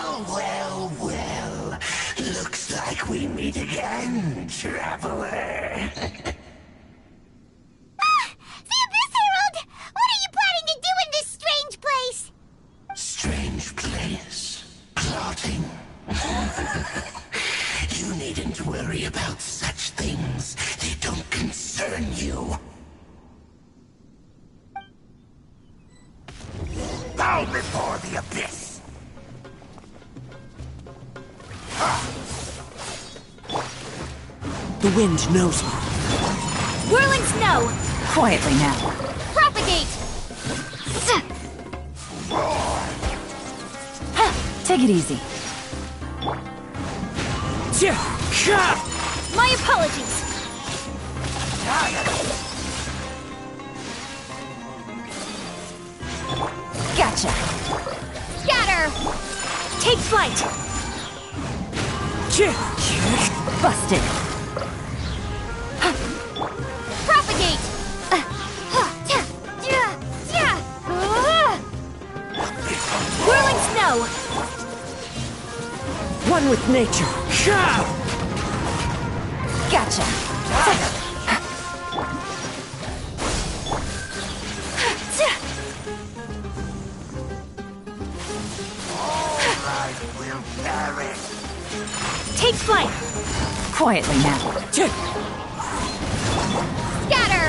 Speaker 10: Looks like we meet again, traveler.
Speaker 5: The Abyss Herald! What are you planning to do in this strange place?
Speaker 10: Strange place? Plotting? You needn't worry about such things.
Speaker 7: The wind knows me.
Speaker 9: Whirling snow!
Speaker 11: Quietly now.
Speaker 9: Propagate!
Speaker 11: Take it easy.
Speaker 9: My apologies!
Speaker 11: Gotcha.
Speaker 9: Scatter! Take flight!
Speaker 11: Busted.
Speaker 9: Propagate! Whirling snow!
Speaker 7: One with nature.
Speaker 11: Gotcha.
Speaker 9: Take flight!
Speaker 11: Quietly now.
Speaker 9: Scatter!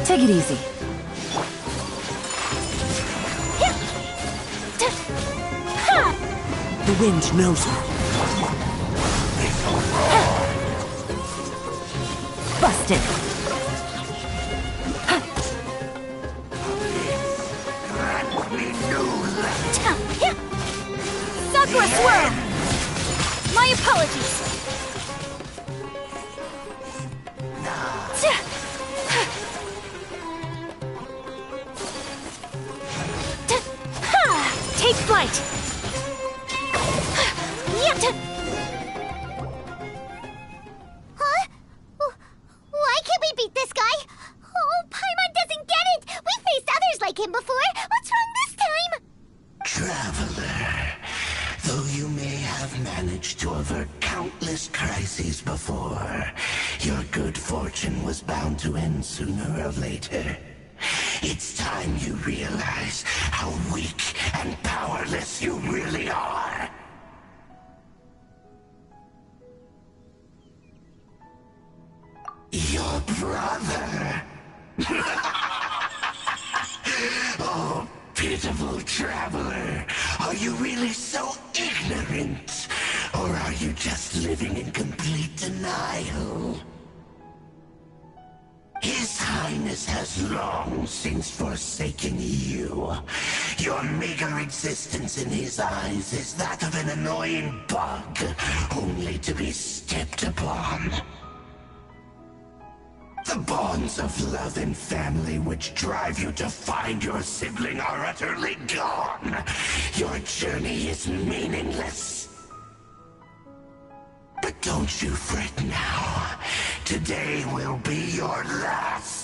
Speaker 11: Take it easy.
Speaker 7: The wind knows me.
Speaker 11: Busted.
Speaker 9: Sakura swirl! My apologies! Take flight!
Speaker 5: Huh? Why can't we beat this guy? Oh, Paimon doesn't get it! We've faced others like him before! What's wrong this time?
Speaker 10: Traveler, though you may have managed to avert countless crises before, your good fortune was bound to end sooner or later. It's time you realize how weak and powerless you really are. Your brother. Oh, pitiful traveler. Are you really so ignorant? Or are you just living in complete denial? His Highness has long since forsaken you. Your meager existence in his eyes is that of an annoying bug, only to be stepped upon. The bonds of love and family which drive you to find your sibling are utterly gone. Your journey is meaningless. But don't you fret now. Today will be your last.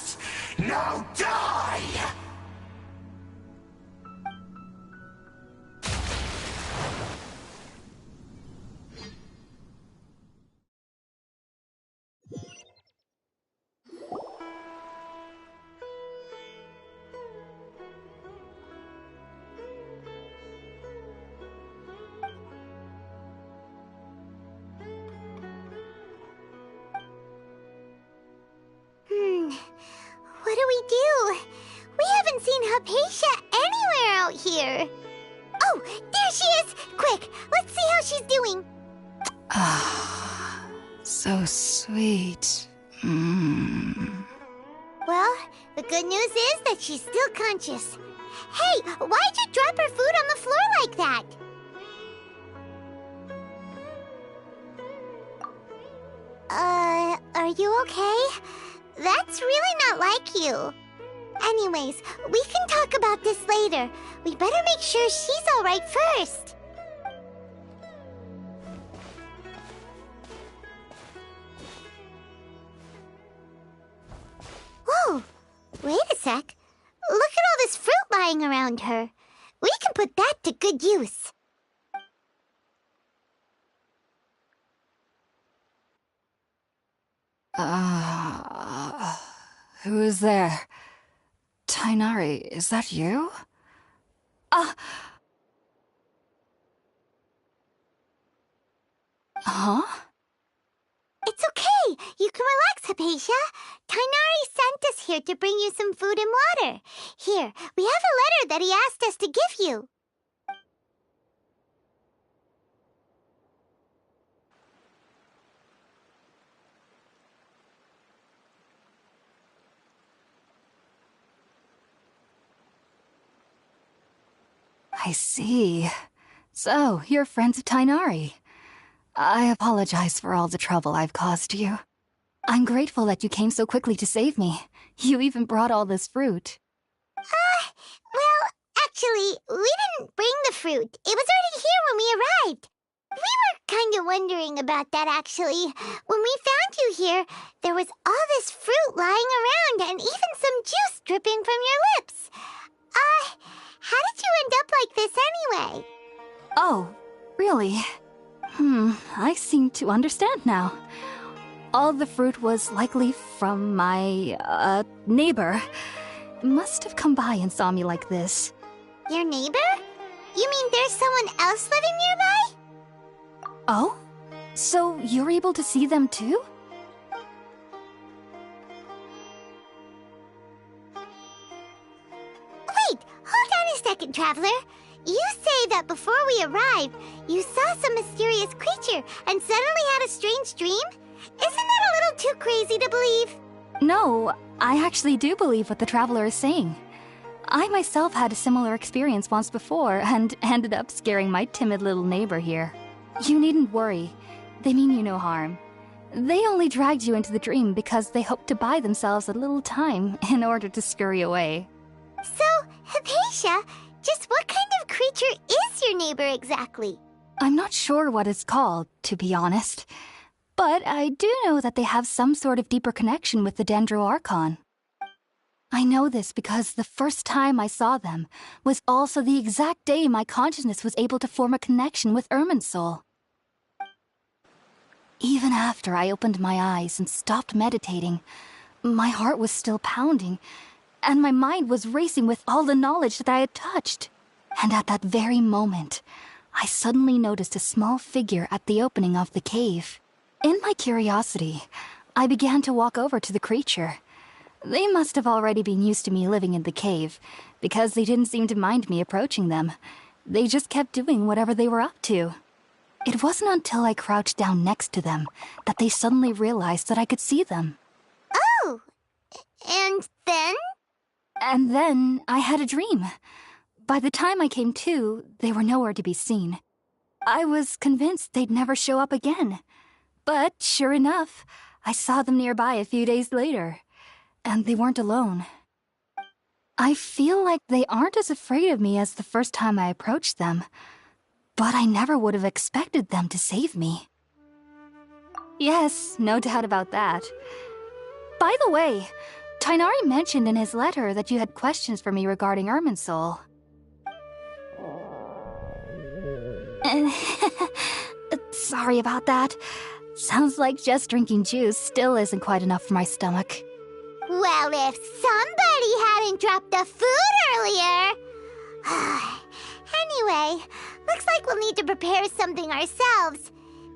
Speaker 10: Now die!
Speaker 5: What do we do? We haven't seen Hypatia anywhere out here. Oh, there she is! Quick, let's see how she's doing.
Speaker 11: Ah, so sweet.
Speaker 5: Well, the good news is that she's still conscious. Hey, why'd you drop her food on the floor like that? Are you okay? That's really not like you. Anyways, we can talk about this later. We better make sure she's alright first. Whoa! Wait a sec. Look at all this fruit lying around her. We can put that to good use.
Speaker 11: Who is there? Tainari, is that you? Huh?
Speaker 5: It's okay. You can relax, Hypatia. Tainari sent us here to bring you some food and water. Here, we have a letter that he asked us to give you.
Speaker 11: I see. So, you're friends of Tainari. I apologize for all the trouble I've caused you. I'm grateful that you came so quickly to save me. You even brought all this fruit.
Speaker 5: Well, actually, we didn't bring the fruit. It was already here when we arrived. We were kind of wondering about that, actually. When we found you here, there was all this fruit lying around and even some juice dripping from your lips. How did you end up like this anyway?
Speaker 11: Oh, really? I seem to understand now. All the fruit was likely from my, neighbor. Must have come by and saw me like this.
Speaker 5: Your neighbor? You mean there's someone else living nearby?
Speaker 11: Oh? So you're able to see them too?
Speaker 5: Wait, hold on a second, Traveler. You say that before we arrived, you saw some mysterious creature and suddenly had a strange dream? Isn't that a little too crazy to believe?
Speaker 11: No, I actually do believe what the Traveler is saying. I myself had a similar experience once before and ended up scaring my timid little neighbor here. You needn't worry. They mean you no harm. They only dragged you into the dream because they hoped to buy themselves a little time in order to scurry away.
Speaker 5: So, Hypatia, just what kind of creature is your neighbor exactly?
Speaker 11: I'm not sure what it's called, to be honest. But I do know that they have some sort of deeper connection with the Dendro Archon. I know this because the first time I saw them was also the exact day my consciousness was able to form a connection with Irminsul. Even after I opened my eyes and stopped meditating, my heart was still pounding, and my mind was racing with all the knowledge that I had touched. And at that very moment, I suddenly noticed a small figure at the opening of the cave. In my curiosity, I began to walk over to the creature. They must have already been used to me living in the cave, because they didn't seem to mind me approaching them. They just kept doing whatever they were up to. It wasn't until I crouched down next to them that they suddenly realized that I could see them.
Speaker 5: Oh! And then?
Speaker 11: And then I had a dream. By the time I came to, they were nowhere to be seen. I was convinced they'd never show up again. But sure enough, I saw them nearby a few days later. And they weren't alone. I feel like they aren't as afraid of me as the first time I approached them. But I never would have expected them to save me. Yes, no doubt about that. By the way, Tainari mentioned in his letter that you had questions for me regarding Irminsul. Sorry about that. Sounds like just drinking juice still isn't quite enough for my stomach.
Speaker 5: Well, if somebody hadn't dropped the food earlier... Anyway, looks like we'll need to prepare something ourselves.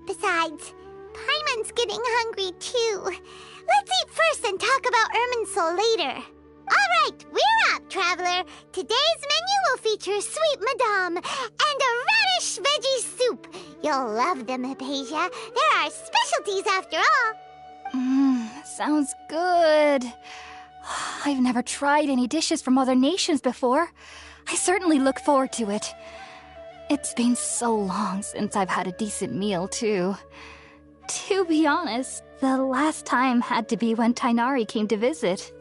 Speaker 5: Besides, Paimon's getting hungry too. Let's eat first and talk about Irminsul later. Alright, we're up, Traveler. Today's menu will feature sweet madame and a radish veggie soup. You'll love them, Hypatia. They're our specialties after all.
Speaker 11: Sounds good. I've never tried any dishes from other nations before. I certainly look forward to it. It's been so long since I've had a decent meal, too. To be honest, the last time had to be when Tainari came to visit.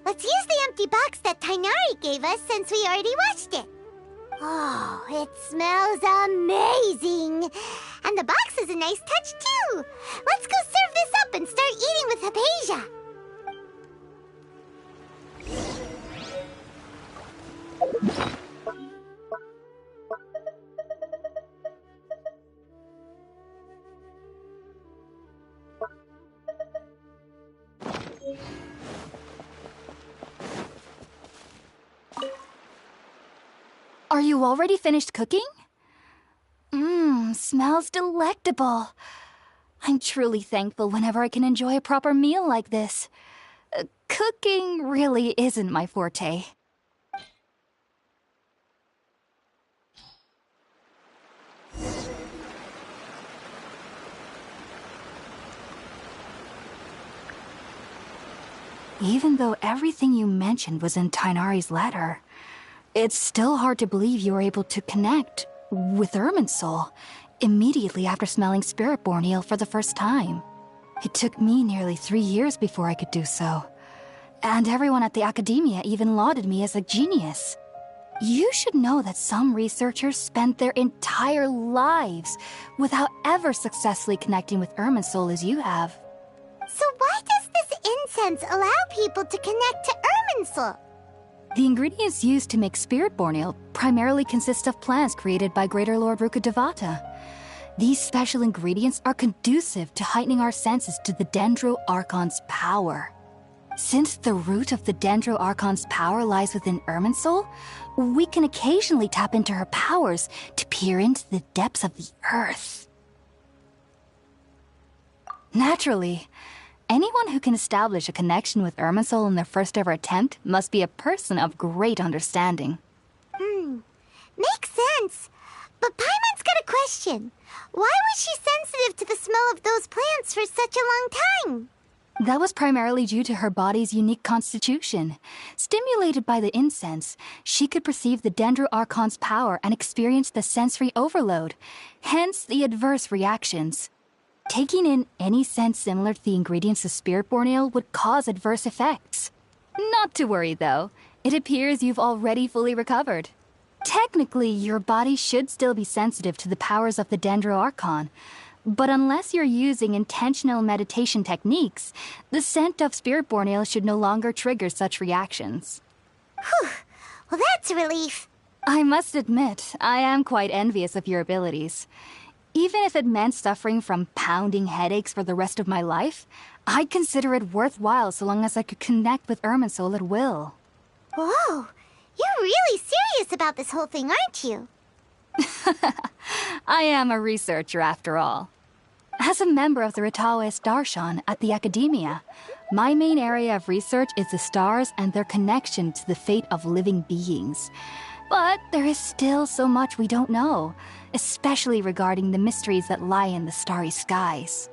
Speaker 5: Let's use the empty box that Tainari gave us since we already washed it. Oh, it smells amazing. And the box is a nice touch, too. Let's go serve this up and start eating with Hypatia.
Speaker 11: Are you already finished cooking? Smells delectable. I'm truly thankful whenever I can enjoy a proper meal like this. Cooking really isn't my forte. Even though everything you mentioned was in Tainari's letter, it's still hard to believe you were able to connect with Irminsul immediately after smelling Spiritborn Ale for the first time. It took me nearly 3 years before I could do so. And everyone at the Academia even lauded me as a genius. You should know that some researchers spent their entire lives without ever successfully connecting with Irminsul as you have.
Speaker 5: So why does this incense allow people to connect to Irminsul?
Speaker 11: The ingredients used to make Spiritborn Ale primarily consist of plants created by Greater Lord Rukkhadevata. These special ingredients are conducive to heightening our senses to the Dendro Archon's power. Since the root of the Dendro Archon's power lies within Irminsul, we can occasionally tap into her powers to peer into the depths of the earth. Naturally, anyone who can establish a connection with Irminsul in their first ever attempt must be a person of great understanding.
Speaker 5: Makes sense. But Paimon's got a question. Why was she sensitive to the smell of those plants for such a long time?
Speaker 11: That was primarily due to her body's unique constitution. Stimulated by the incense, she could perceive the Dendro Archon's power and experience the sensory overload, hence the adverse reactions. Taking in any scent similar to the ingredients of Spiritborn Ale would cause adverse effects. Not to worry, though. It appears you've already fully recovered. Technically, your body should still be sensitive to the powers of the Dendro Archon, but unless you're using intentional meditation techniques, the scent of Spiritborn Ale should no longer trigger such reactions.
Speaker 5: Whew. Well, that's a relief.
Speaker 11: I must admit, I am quite envious of your abilities. Even if it meant suffering from pounding headaches for the rest of my life, I'd consider it worthwhile so long as I could connect with Irminsul at will.
Speaker 5: Whoa! You're really serious about this whole thing, aren't you?
Speaker 11: I am a researcher, after all. As a member of the Ritaoist Darshan at the Academia, my main area of research is the stars and their connection to the fate of living beings. But there is still so much we don't know, especially regarding the mysteries that lie in the starry skies.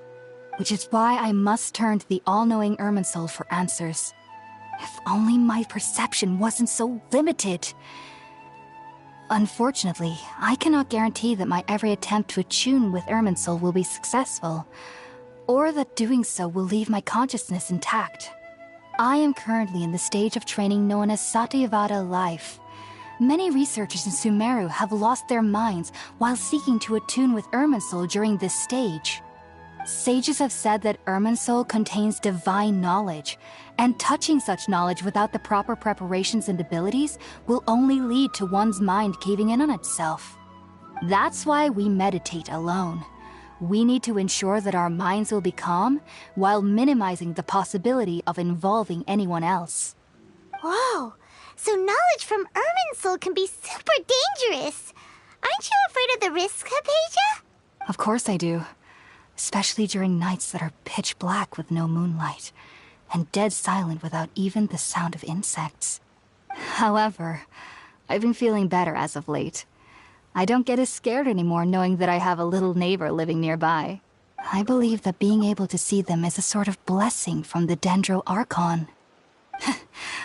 Speaker 11: Which is why I must turn to the all-knowing Irminsul for answers. If only my perception wasn't so limited. Unfortunately, I cannot guarantee that my every attempt to attune with Irminsul will be successful, or that doing so will leave my consciousness intact. I am currently in the stage of training known as Satyavada life. Many researchers in Sumeru have lost their minds while seeking to attune with Irminsul during this stage. Sages have said that Irminsul contains divine knowledge, and touching such knowledge without the proper preparations and abilities will only lead to one's mind caving in on itself. That's why we meditate alone. We need to ensure that our minds will be calm while minimizing the possibility of involving anyone else.
Speaker 5: Whoa! So knowledge from Irminsul can be super dangerous. Aren't you afraid of the risks, Hypatia?
Speaker 11: Of course I do. Especially during nights that are pitch black with no moonlight, and dead silent without even the sound of insects. However, I've been feeling better as of late. I don't get as scared anymore knowing that I have a little neighbor living nearby. I believe that being able to see them is a sort of blessing from the Dendro Archon.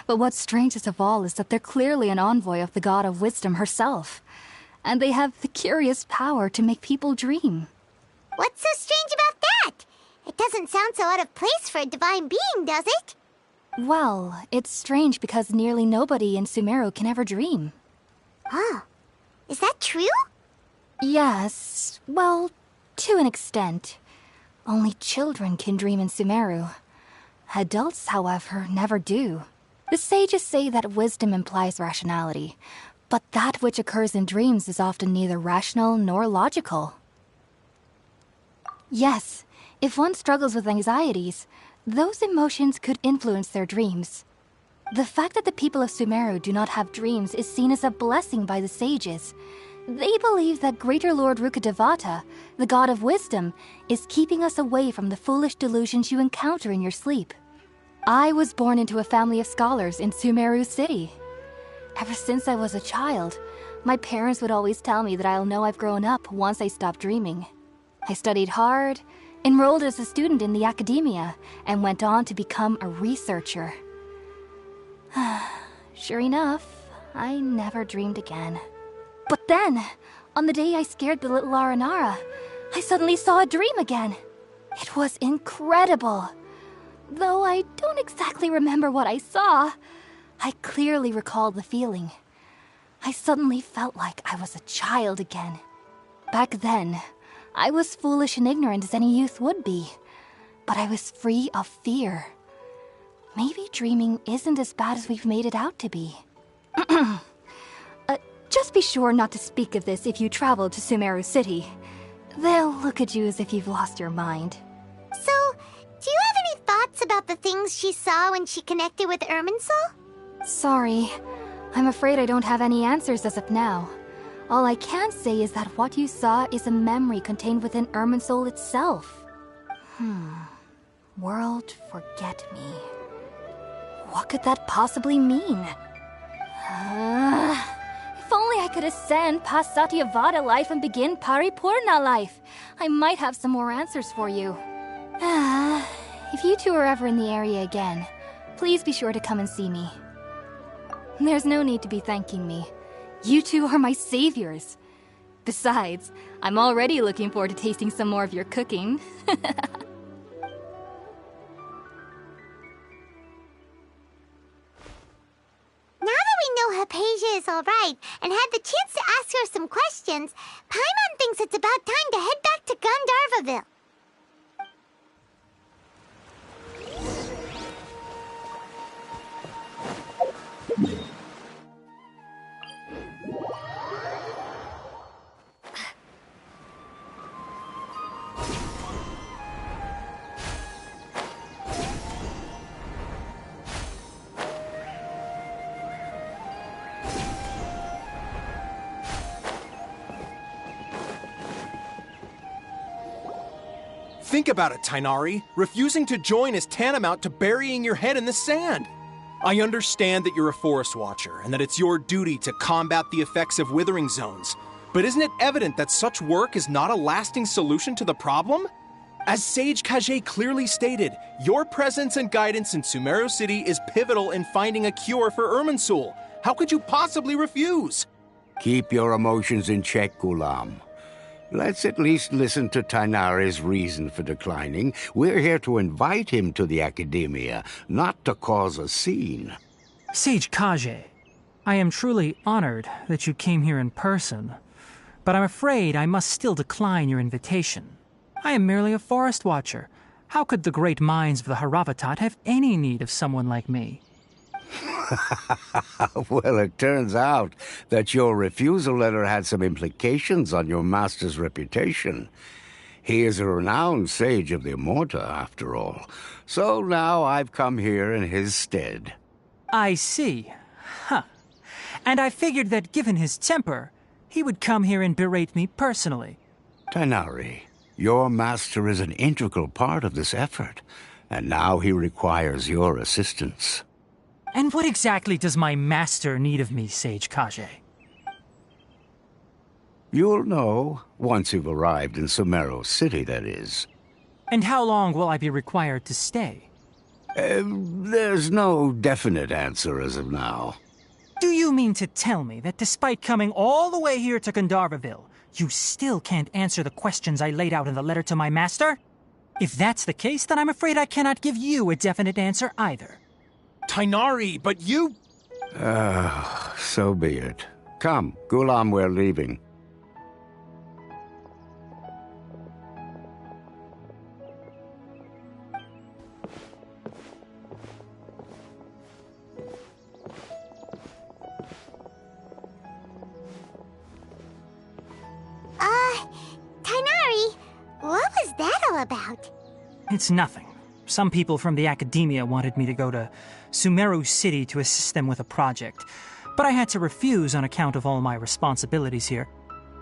Speaker 11: But what's strangest of all is that they're clearly an envoy of the God of Wisdom herself, and they have the curious power to make people dream.
Speaker 5: What's so strange about that? It doesn't sound so out of place for a divine being, does it?
Speaker 11: Well, it's strange because nearly nobody in Sumeru can ever dream.
Speaker 5: Oh, is that true?
Speaker 11: Yes, well, to an extent. Only children can dream in Sumeru. Adults, however, never do. The sages say that wisdom implies rationality, but that which occurs in dreams is often neither rational nor logical. Yes, if one struggles with anxieties, those emotions could influence their dreams. The fact that the people of Sumeru do not have dreams is seen as a blessing by the sages. They believe that Greater Lord Rukkhadevata, the god of wisdom, is keeping us away from the foolish delusions you encounter in your sleep. I was born into a family of scholars in Sumeru City. Ever since I was a child, my parents would always tell me that I'll know I've grown up once I stop dreaming. I studied hard, enrolled as a student in the academia, and went on to become a researcher. Sure enough, I never dreamed again. But then, on the day I scared the little Aranara, I suddenly saw a dream again. It was incredible. Though I don't exactly remember what I saw, I clearly recalled the feeling. I suddenly felt like I was a child again. Back then, I was foolish and ignorant as any youth would be, but I was free of fear. Maybe dreaming isn't as bad as we've made it out to be. Just be sure not to speak of this if you travel to Sumeru City. They'll look at you as if you've lost your mind.
Speaker 5: So, do you have any thoughts about the things she saw when she connected with Irminsul?
Speaker 11: Sorry. I'm afraid I don't have any answers as of now. All I can say is that what you saw is a memory contained within Irminsul itself. World Forget Me. What could that possibly mean? If only I could ascend past Satyavada life and begin Paripurna life. I might have some more answers for you. If you two are ever in the area again, please be sure to come and see me. There's no need to be thanking me. You two are my saviors. Besides, I'm already looking forward to tasting some more of your cooking.
Speaker 5: Now that we know Hypatia is alright and had the chance to ask her some questions, Paimon thinks it's about time to head back to Gandharvaville.
Speaker 13: Think about it, Tainari. Refusing to join is tantamount to burying your head in the sand. I understand that you're a forest watcher and that it's your duty to combat the effects of withering zones. But isn't it evident that such work is not a lasting solution to the problem? As Sage Kage clearly stated, your presence and guidance in Sumeru City is pivotal in finding a cure for Irminsul. How could you possibly refuse?
Speaker 15: Keep your emotions in check, Ghulam. Let's at least listen to Tainari's reason for declining. We're here to invite him to the Academia, not to cause a scene.
Speaker 3: Sage Kage, I am truly honored that you came here in person, but I'm afraid I must still decline your invitation. I am merely a forest watcher. How could the great minds of the Haravatat have any need of someone like me?
Speaker 15: Well, it turns out that your refusal letter had some implications on your master's reputation. He is a renowned sage of the Immorta, after all. So now I've come here in his stead.
Speaker 3: I see. Huh. And I figured that given his temper, he would come here and berate me personally.
Speaker 15: Tainari, your master is an integral part of this effort, and now he requires your assistance.
Speaker 3: And what exactly does my master need of me, Sage Kage?
Speaker 15: You'll know, once you've arrived in Sumeru City, that is.
Speaker 3: And how long will I be required to stay?
Speaker 15: There's no definite answer as of now.
Speaker 3: Do you mean to tell me that despite coming all the way here to Gandharvaville, you still can't answer the questions I laid out in the letter to my master? If that's the case, then I'm afraid I cannot give you a definite answer either.
Speaker 13: Tainari, but you...
Speaker 15: So be it. Come, Ghulam, we're leaving.
Speaker 5: Tainari, what was that all about?
Speaker 3: It's nothing. Some people from the academia wanted me to go to Sumeru City to assist them with a project, but I had to refuse on account of all my responsibilities here.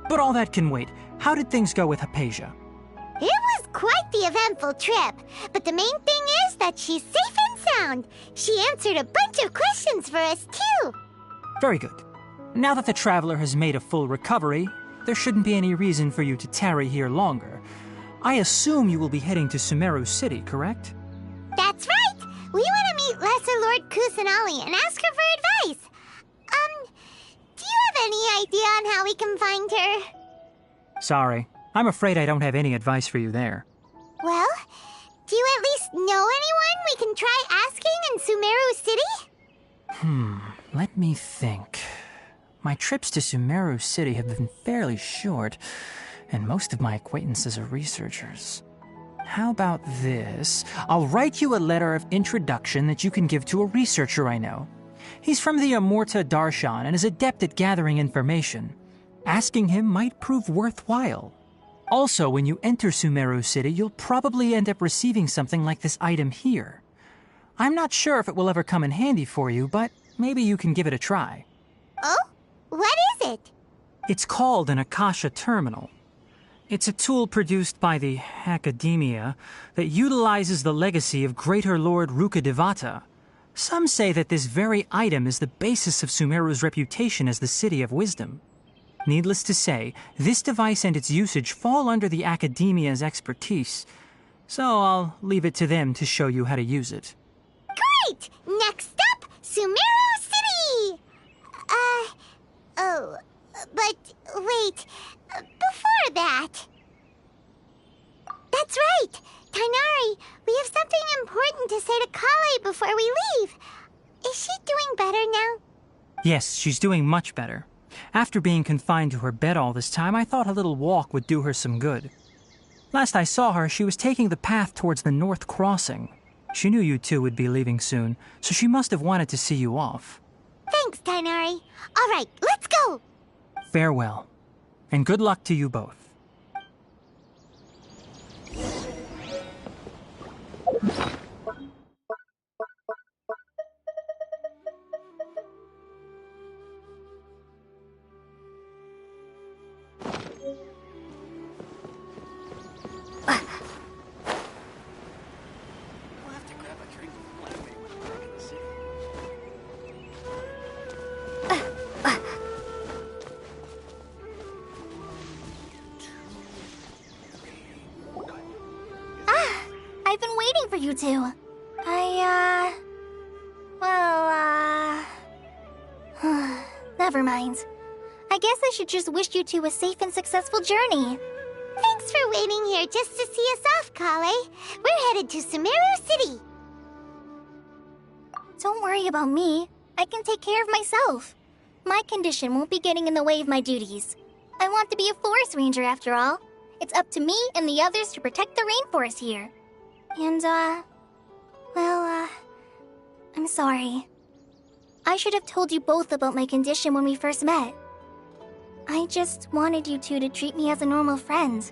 Speaker 3: But all that can wait. How did things go with Hypatia?
Speaker 5: It was quite the eventful trip, but the main thing is that she's safe and sound. She answered a bunch of questions for us, too.
Speaker 3: Very good. Now that the traveler has made a full recovery, there shouldn't be any reason for you to tarry here longer. I assume you will be heading to Sumeru City, correct?
Speaker 5: That's right! We want to meet Lesser Lord Kusanali and ask her for advice. Do you have any idea on how we can find her?
Speaker 3: Sorry. I'm afraid I don't have any advice for you there.
Speaker 5: Well, do you at least know anyone we can try asking in Sumeru City?
Speaker 3: Let me think. My trips to Sumeru City have been fairly short, and most of my acquaintances are researchers. How about this? I'll write you a letter of introduction that you can give to a researcher I know. He's from the Amurta Darshan and is adept at gathering information. Asking him might prove worthwhile. Also, when you enter Sumeru City, you'll probably end up receiving something like this item here. I'm not sure if it will ever come in handy for you, but maybe you can give it a try.
Speaker 5: Oh? What is it?
Speaker 3: It's called an Akasha Terminal. It's a tool produced by the Academia that utilizes the legacy of Greater Lord Rukadevata. Some say that this very item is the basis of Sumeru's reputation as the City of Wisdom. Needless to say, this device and its usage fall under the Academia's expertise, so I'll leave it to them to show you how to use it.
Speaker 5: Great! Next up, Sumeru City! But wait, before that... That's right! Tainari, we have something important to say to Kale before we leave. Is she doing better now?
Speaker 3: Yes, she's doing much better. After being confined to her bed all this time, I thought a little walk would do her some good. Last I saw her, she was taking the path towards the North Crossing. She knew you two would be leaving soon, so she must have wanted to see you off.
Speaker 5: Thanks, Tainari. All right, let's go!
Speaker 3: Farewell, and good luck to you both.
Speaker 4: I've been waiting for you two. Never mind. I guess I should just wish you two a safe and successful journey.
Speaker 5: Thanks for waiting here just to see us off, Kale. We're headed to Sumeru City.
Speaker 4: Don't worry about me. I can take care of myself. My condition won't be getting in the way of my duties. I want to be a forest ranger after all. It's up to me and the others to protect the rainforest here. And, I'm sorry. I should have told you both about my condition when we first met. I just wanted you two to treat me as a normal friend,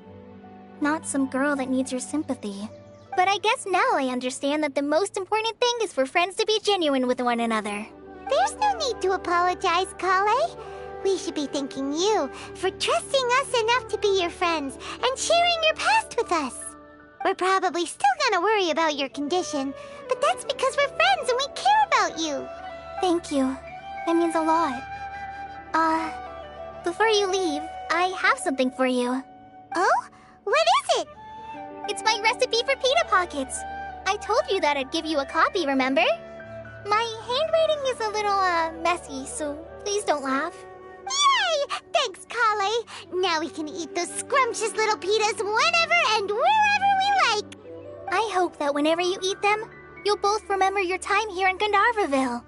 Speaker 4: not some girl that needs your sympathy. But I guess now I understand that the most important thing is for friends to be genuine with one another.
Speaker 5: There's no need to apologize, Kale. We should be thanking you for trusting us enough to be your friends and sharing your past with us. We're probably still gonna worry about your condition, but that's because we're friends and we care about you.
Speaker 4: Thank you. That means a lot. Before you leave, I have something for you.
Speaker 5: Oh? What is it?
Speaker 4: It's my recipe for pita pockets. I told you that I'd give you a copy, remember? My handwriting is a little, messy, so please don't laugh.
Speaker 5: Yay! Thanks, Kale. Now we can eat those scrumptious little pitas whenever and wherever we like.
Speaker 4: I hope that whenever you eat them, you'll both remember your time here in Gandharvaville.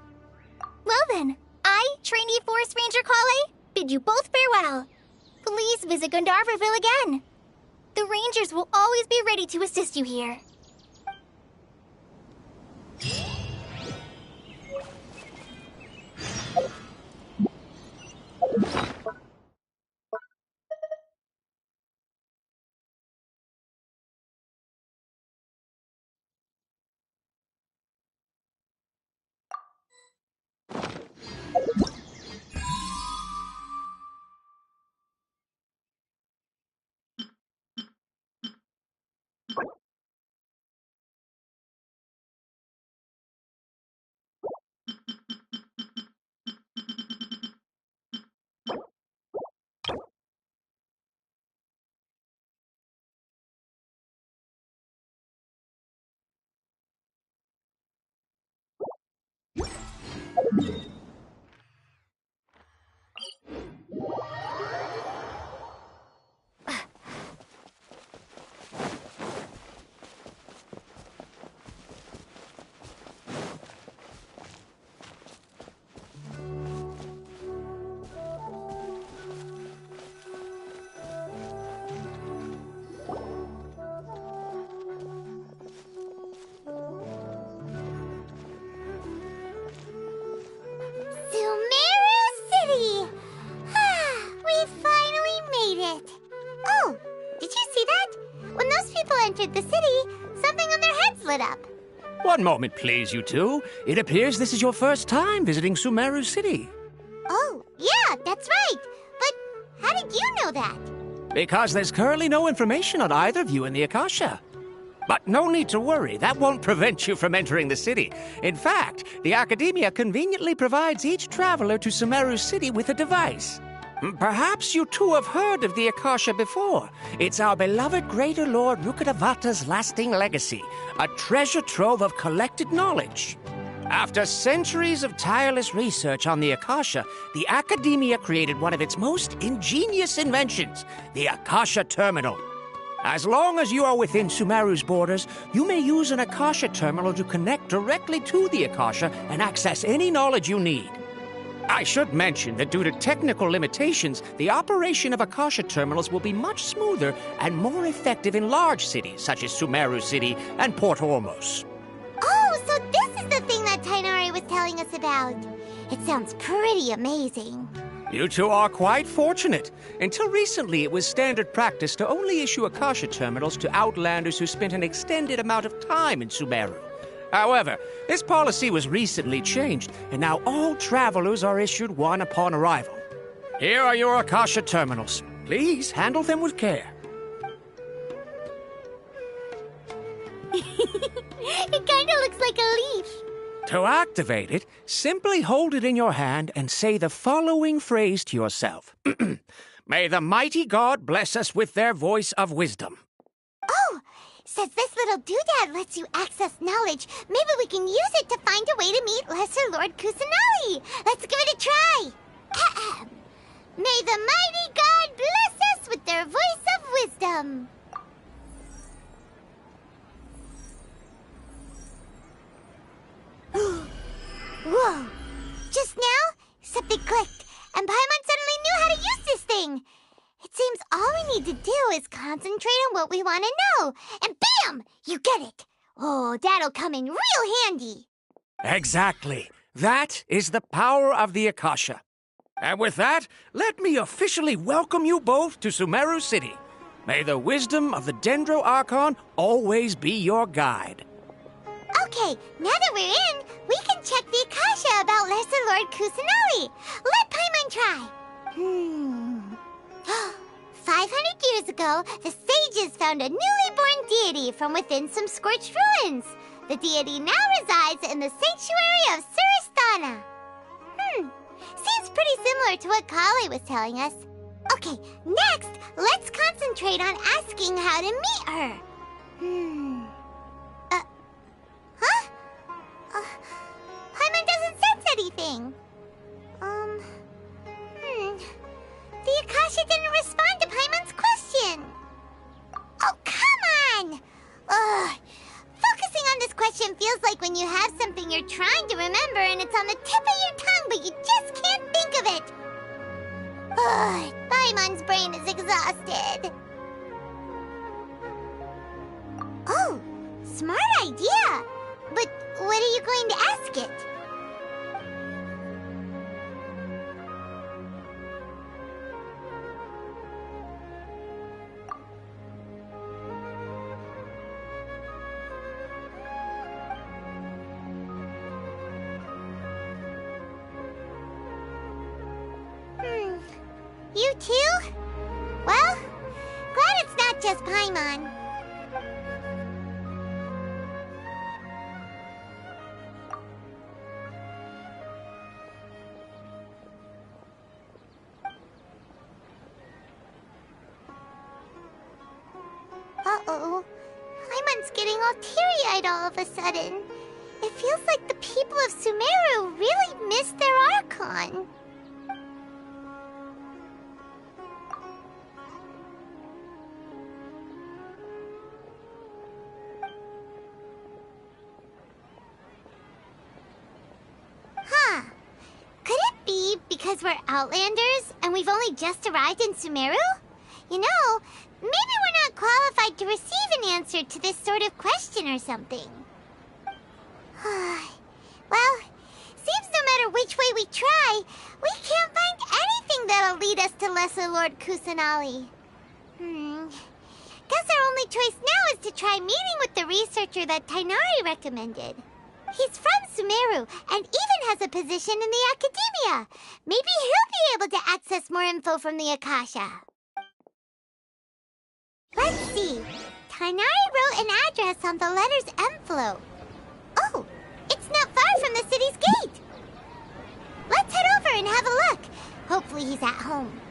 Speaker 4: Well then, I, trainee Forest Ranger Kale, bid you both farewell. Please visit Gandharvaville again. The Rangers will always be ready to assist you here.
Speaker 5: Sumeru City! We finally made it! Oh, did you see that? When those people entered the city, something on their heads lit up.
Speaker 1: One moment, please, you two. It appears this is your first time visiting Sumeru City.
Speaker 5: Oh, yeah, that's right. But how did you know that?
Speaker 1: Because there's currently no information on either of you in the Akasha. But no need to worry, that won't prevent you from entering the city. In fact, the Academia conveniently provides each traveler to Sumeru City with a device. Perhaps you two have heard of the Akasha before. It's our beloved Greater Lord Rukkhadevata's lasting legacy, a treasure trove of collected knowledge. After centuries of tireless research on the Akasha, the Academia created one of its most ingenious inventions, the Akasha Terminal. As long as you are within Sumeru's borders, you may use an Akasha terminal to connect directly to the Akasha and access any knowledge you need. I should mention that due to technical limitations, the operation of Akasha terminals will be much smoother and more effective in large cities such as Sumeru City and Port Ormos.
Speaker 5: Oh, so this is the thing that Tainari was telling us about. It sounds pretty amazing.
Speaker 1: You two are quite fortunate. Until recently, it was standard practice to only issue Akasha terminals to outlanders who spent an extended amount of time in Sumeru. However, this policy was recently changed, and now all travelers are issued one upon arrival. Here are your Akasha terminals. Please handle them with care.
Speaker 5: It kinda looks like a leaf.
Speaker 1: To activate it, simply hold it in your hand and say the following phrase to yourself. May the mighty God bless us with their voice of wisdom.
Speaker 5: Oh, says this little doodad lets you access knowledge. Maybe we can use it to find a way to meet Lesser Lord Kusanali. Let's give it a try. Ahem. May the mighty God bless us with their voice of wisdom. Whoa! Just now, something clicked, and Paimon suddenly knew how to use this thing. It seems all we need to do is concentrate on what we want to know, and bam! You get it. Oh, that'll come in real handy.
Speaker 1: Exactly. That is the power of the Akasha. And with that, let me officially welcome you both to Sumeru City. May the wisdom of the Dendro Archon always be your guide.
Speaker 5: Okay, now that we're in, we can check the Akasha about Lesser Lord Kusanali. Let Paimon try. 500 years ago, the sages found a newly born deity from within some scorched ruins. The deity now resides in the sanctuary of Suristana. Seems pretty similar to what Kali was telling us. Okay, next, let's concentrate on asking how to meet her. Paimon doesn't sense anything. The Akasha didn't respond to Paimon's question. Oh, come on! Focusing on this question feels like when you have something you're trying to remember and it's on the tip of your tongue, but you just can't think of it. Paimon's brain is exhausted. Oh, smart idea. But what are you going to ask it? You too? Well, glad it's not just Paimon. Uh-oh. Paimon's getting all teary-eyed all of a sudden. It feels like the people of Sumeru one. Huh. Could it be because we're Outlanders and we've only just arrived in Sumeru? You know, maybe we're not qualified to receive an answer to this sort of question or something. Well, seems no matter which way we try, we can't find anything that'll lead us to Lesser Lord Kusanali. Guess our only choice now is to try meeting with the researcher that Tainari recommended. He's from Sumeru and even has a position in the Academia. Maybe he'll be able to access more info from the Akasha. Let's see. Tainari wrote an address on the letter's envelope. Oh, it's not far from the city's gate. Let's head over and have a look. Hopefully he's at home.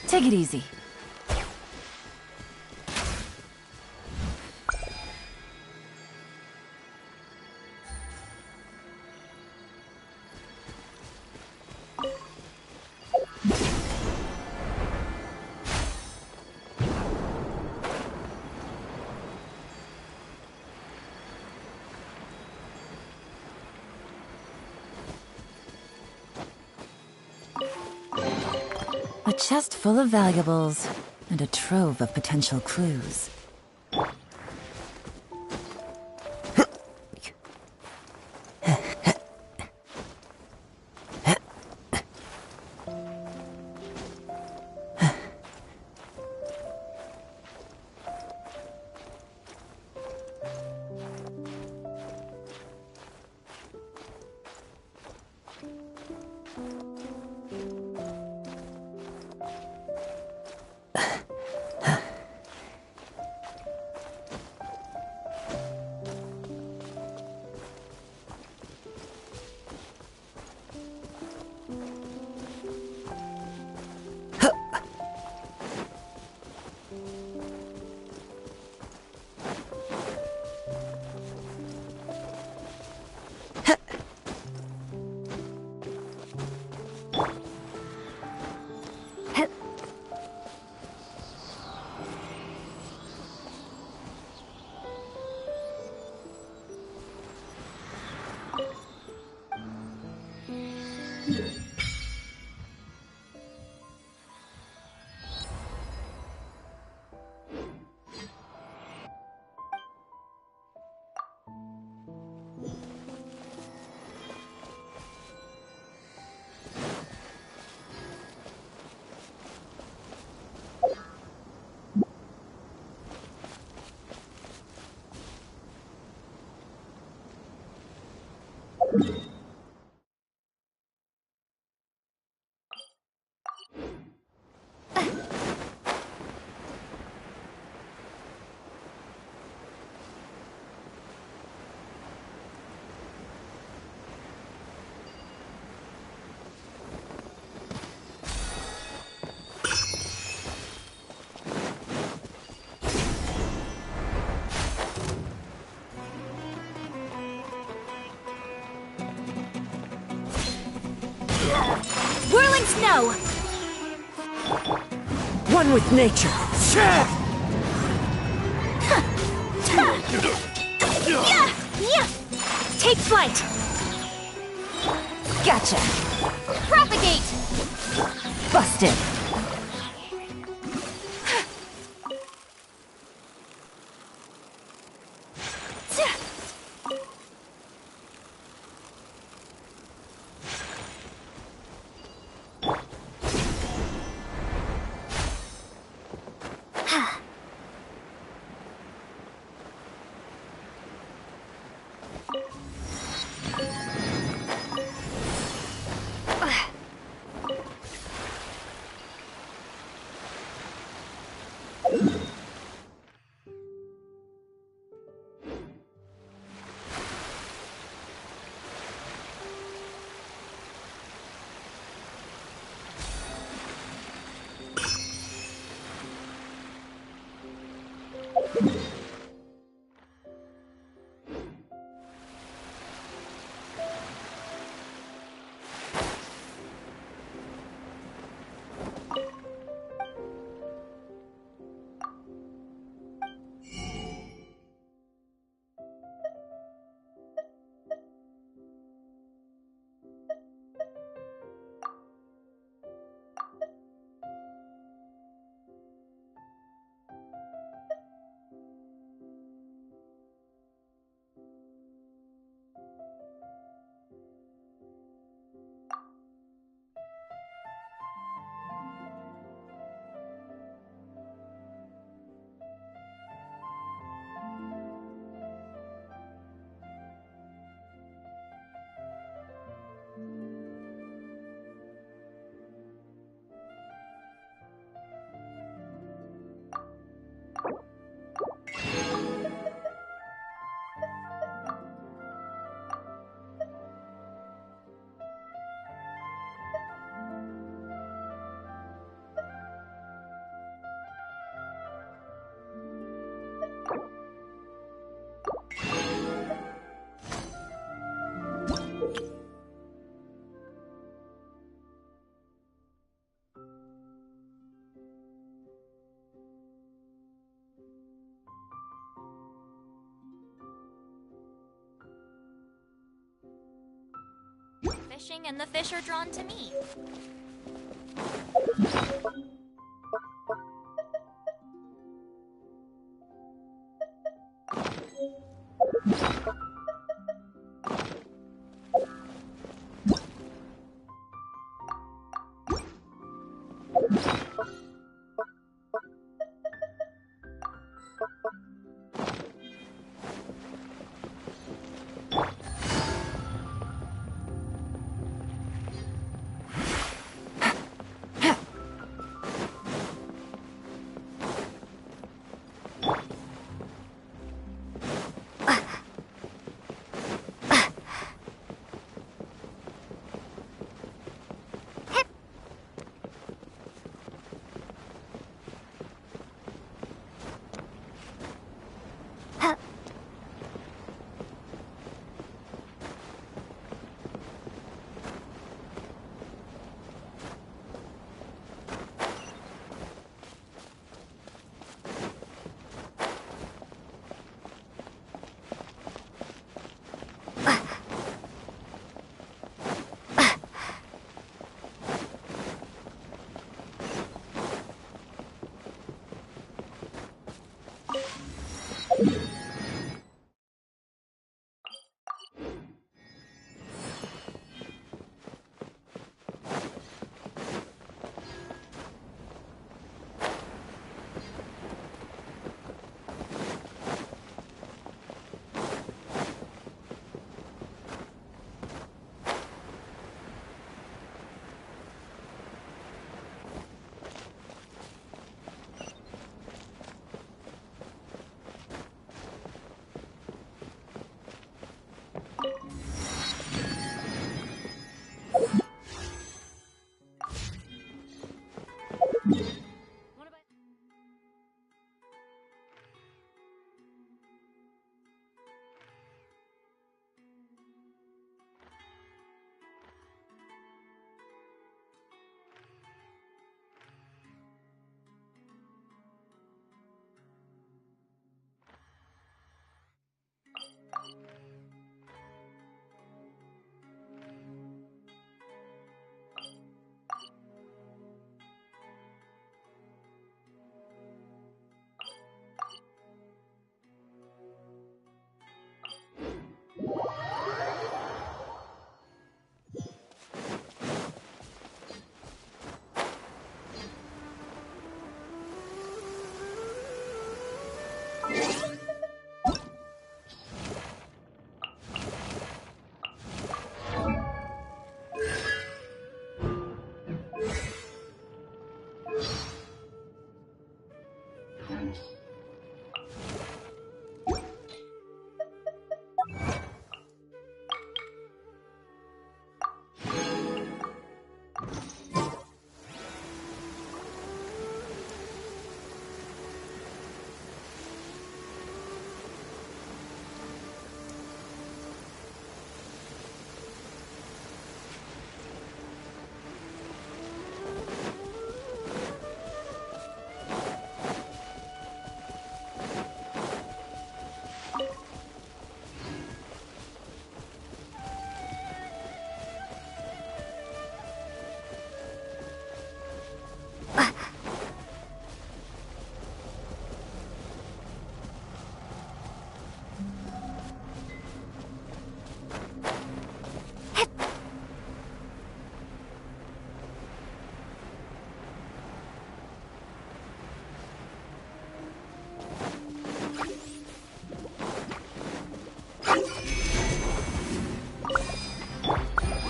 Speaker 11: Take it easy. A chest full of valuables, and a trove of potential clues. Whirling snow!
Speaker 14: One with nature.
Speaker 11: Take flight! Gotcha! Propagate! Busted!
Speaker 16: Fishing and the fish are drawn to me.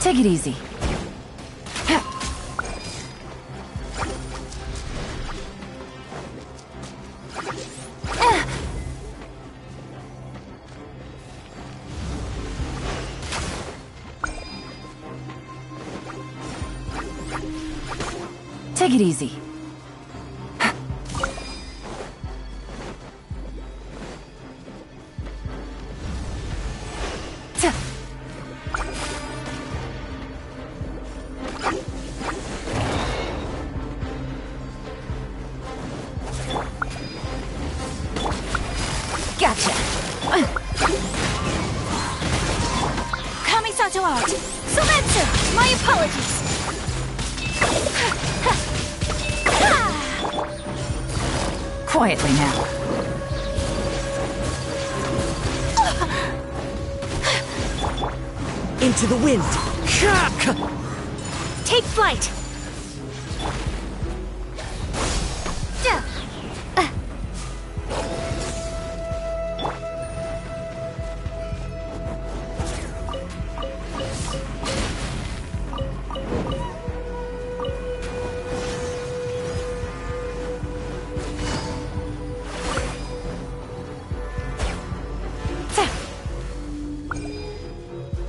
Speaker 11: Take it easy. Take it easy. Gotcha. Kamisato out. Sumeru! My apologies. Quietly now.
Speaker 14: Into the wind.
Speaker 11: Take flight.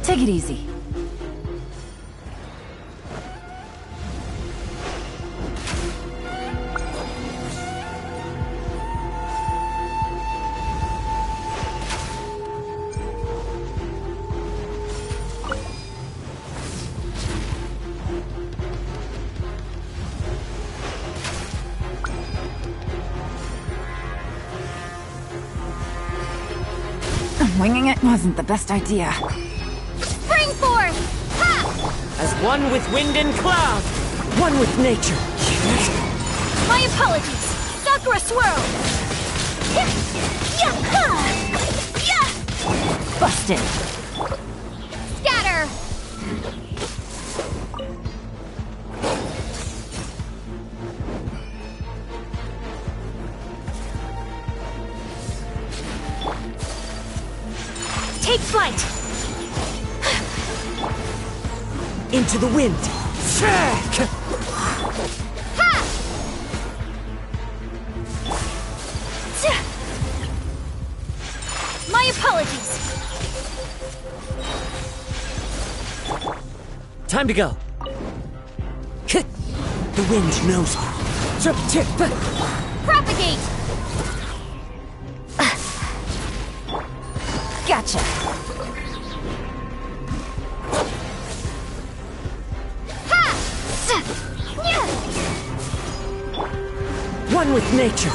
Speaker 11: Take it easy. Winging it wasn't the best idea.
Speaker 9: Spring forth! Ha!
Speaker 14: As one with wind and cloud, one with nature.
Speaker 9: My apologies! Sakura swirl!
Speaker 11: Busted.
Speaker 9: Scatter!
Speaker 11: Take flight.
Speaker 14: Into the wind.
Speaker 9: My apologies!
Speaker 14: Time to go. The wind knows you.
Speaker 9: Propagate!
Speaker 11: Gotcha.
Speaker 14: One with nature.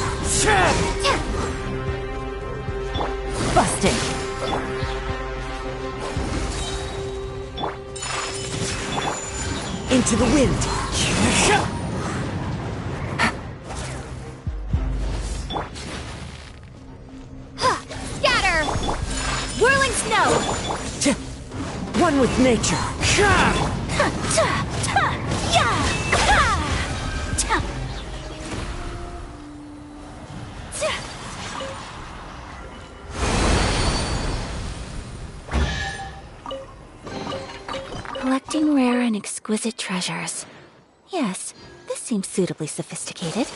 Speaker 11: Busted.
Speaker 14: Into the wind.
Speaker 9: Scatter! Whirling snow!
Speaker 14: One with nature.
Speaker 17: Collecting rare and exquisite treasures. Yes, this seems suitably sophisticated.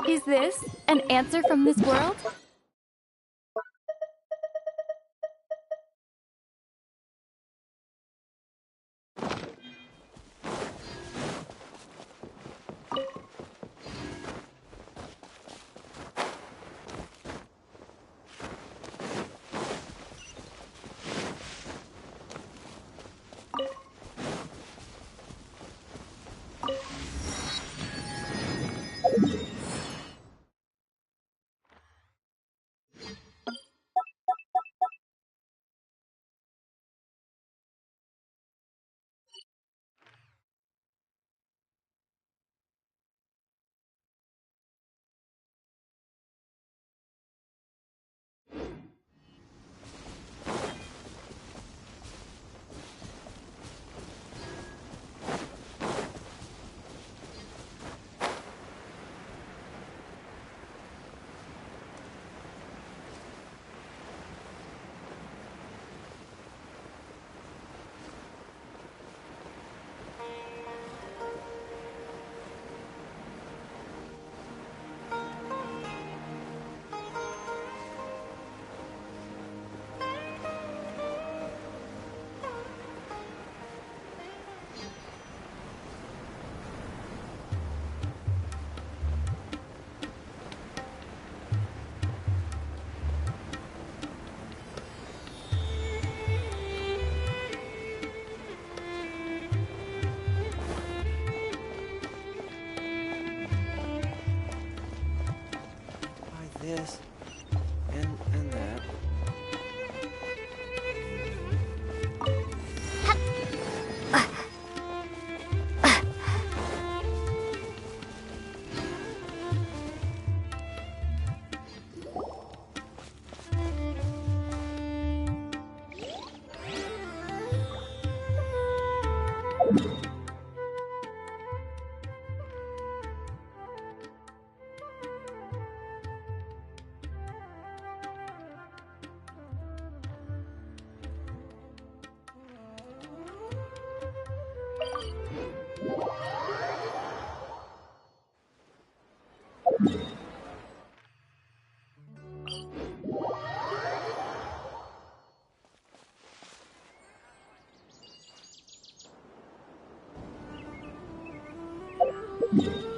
Speaker 18: Is this an answer from this world?
Speaker 12: This and that.
Speaker 19: You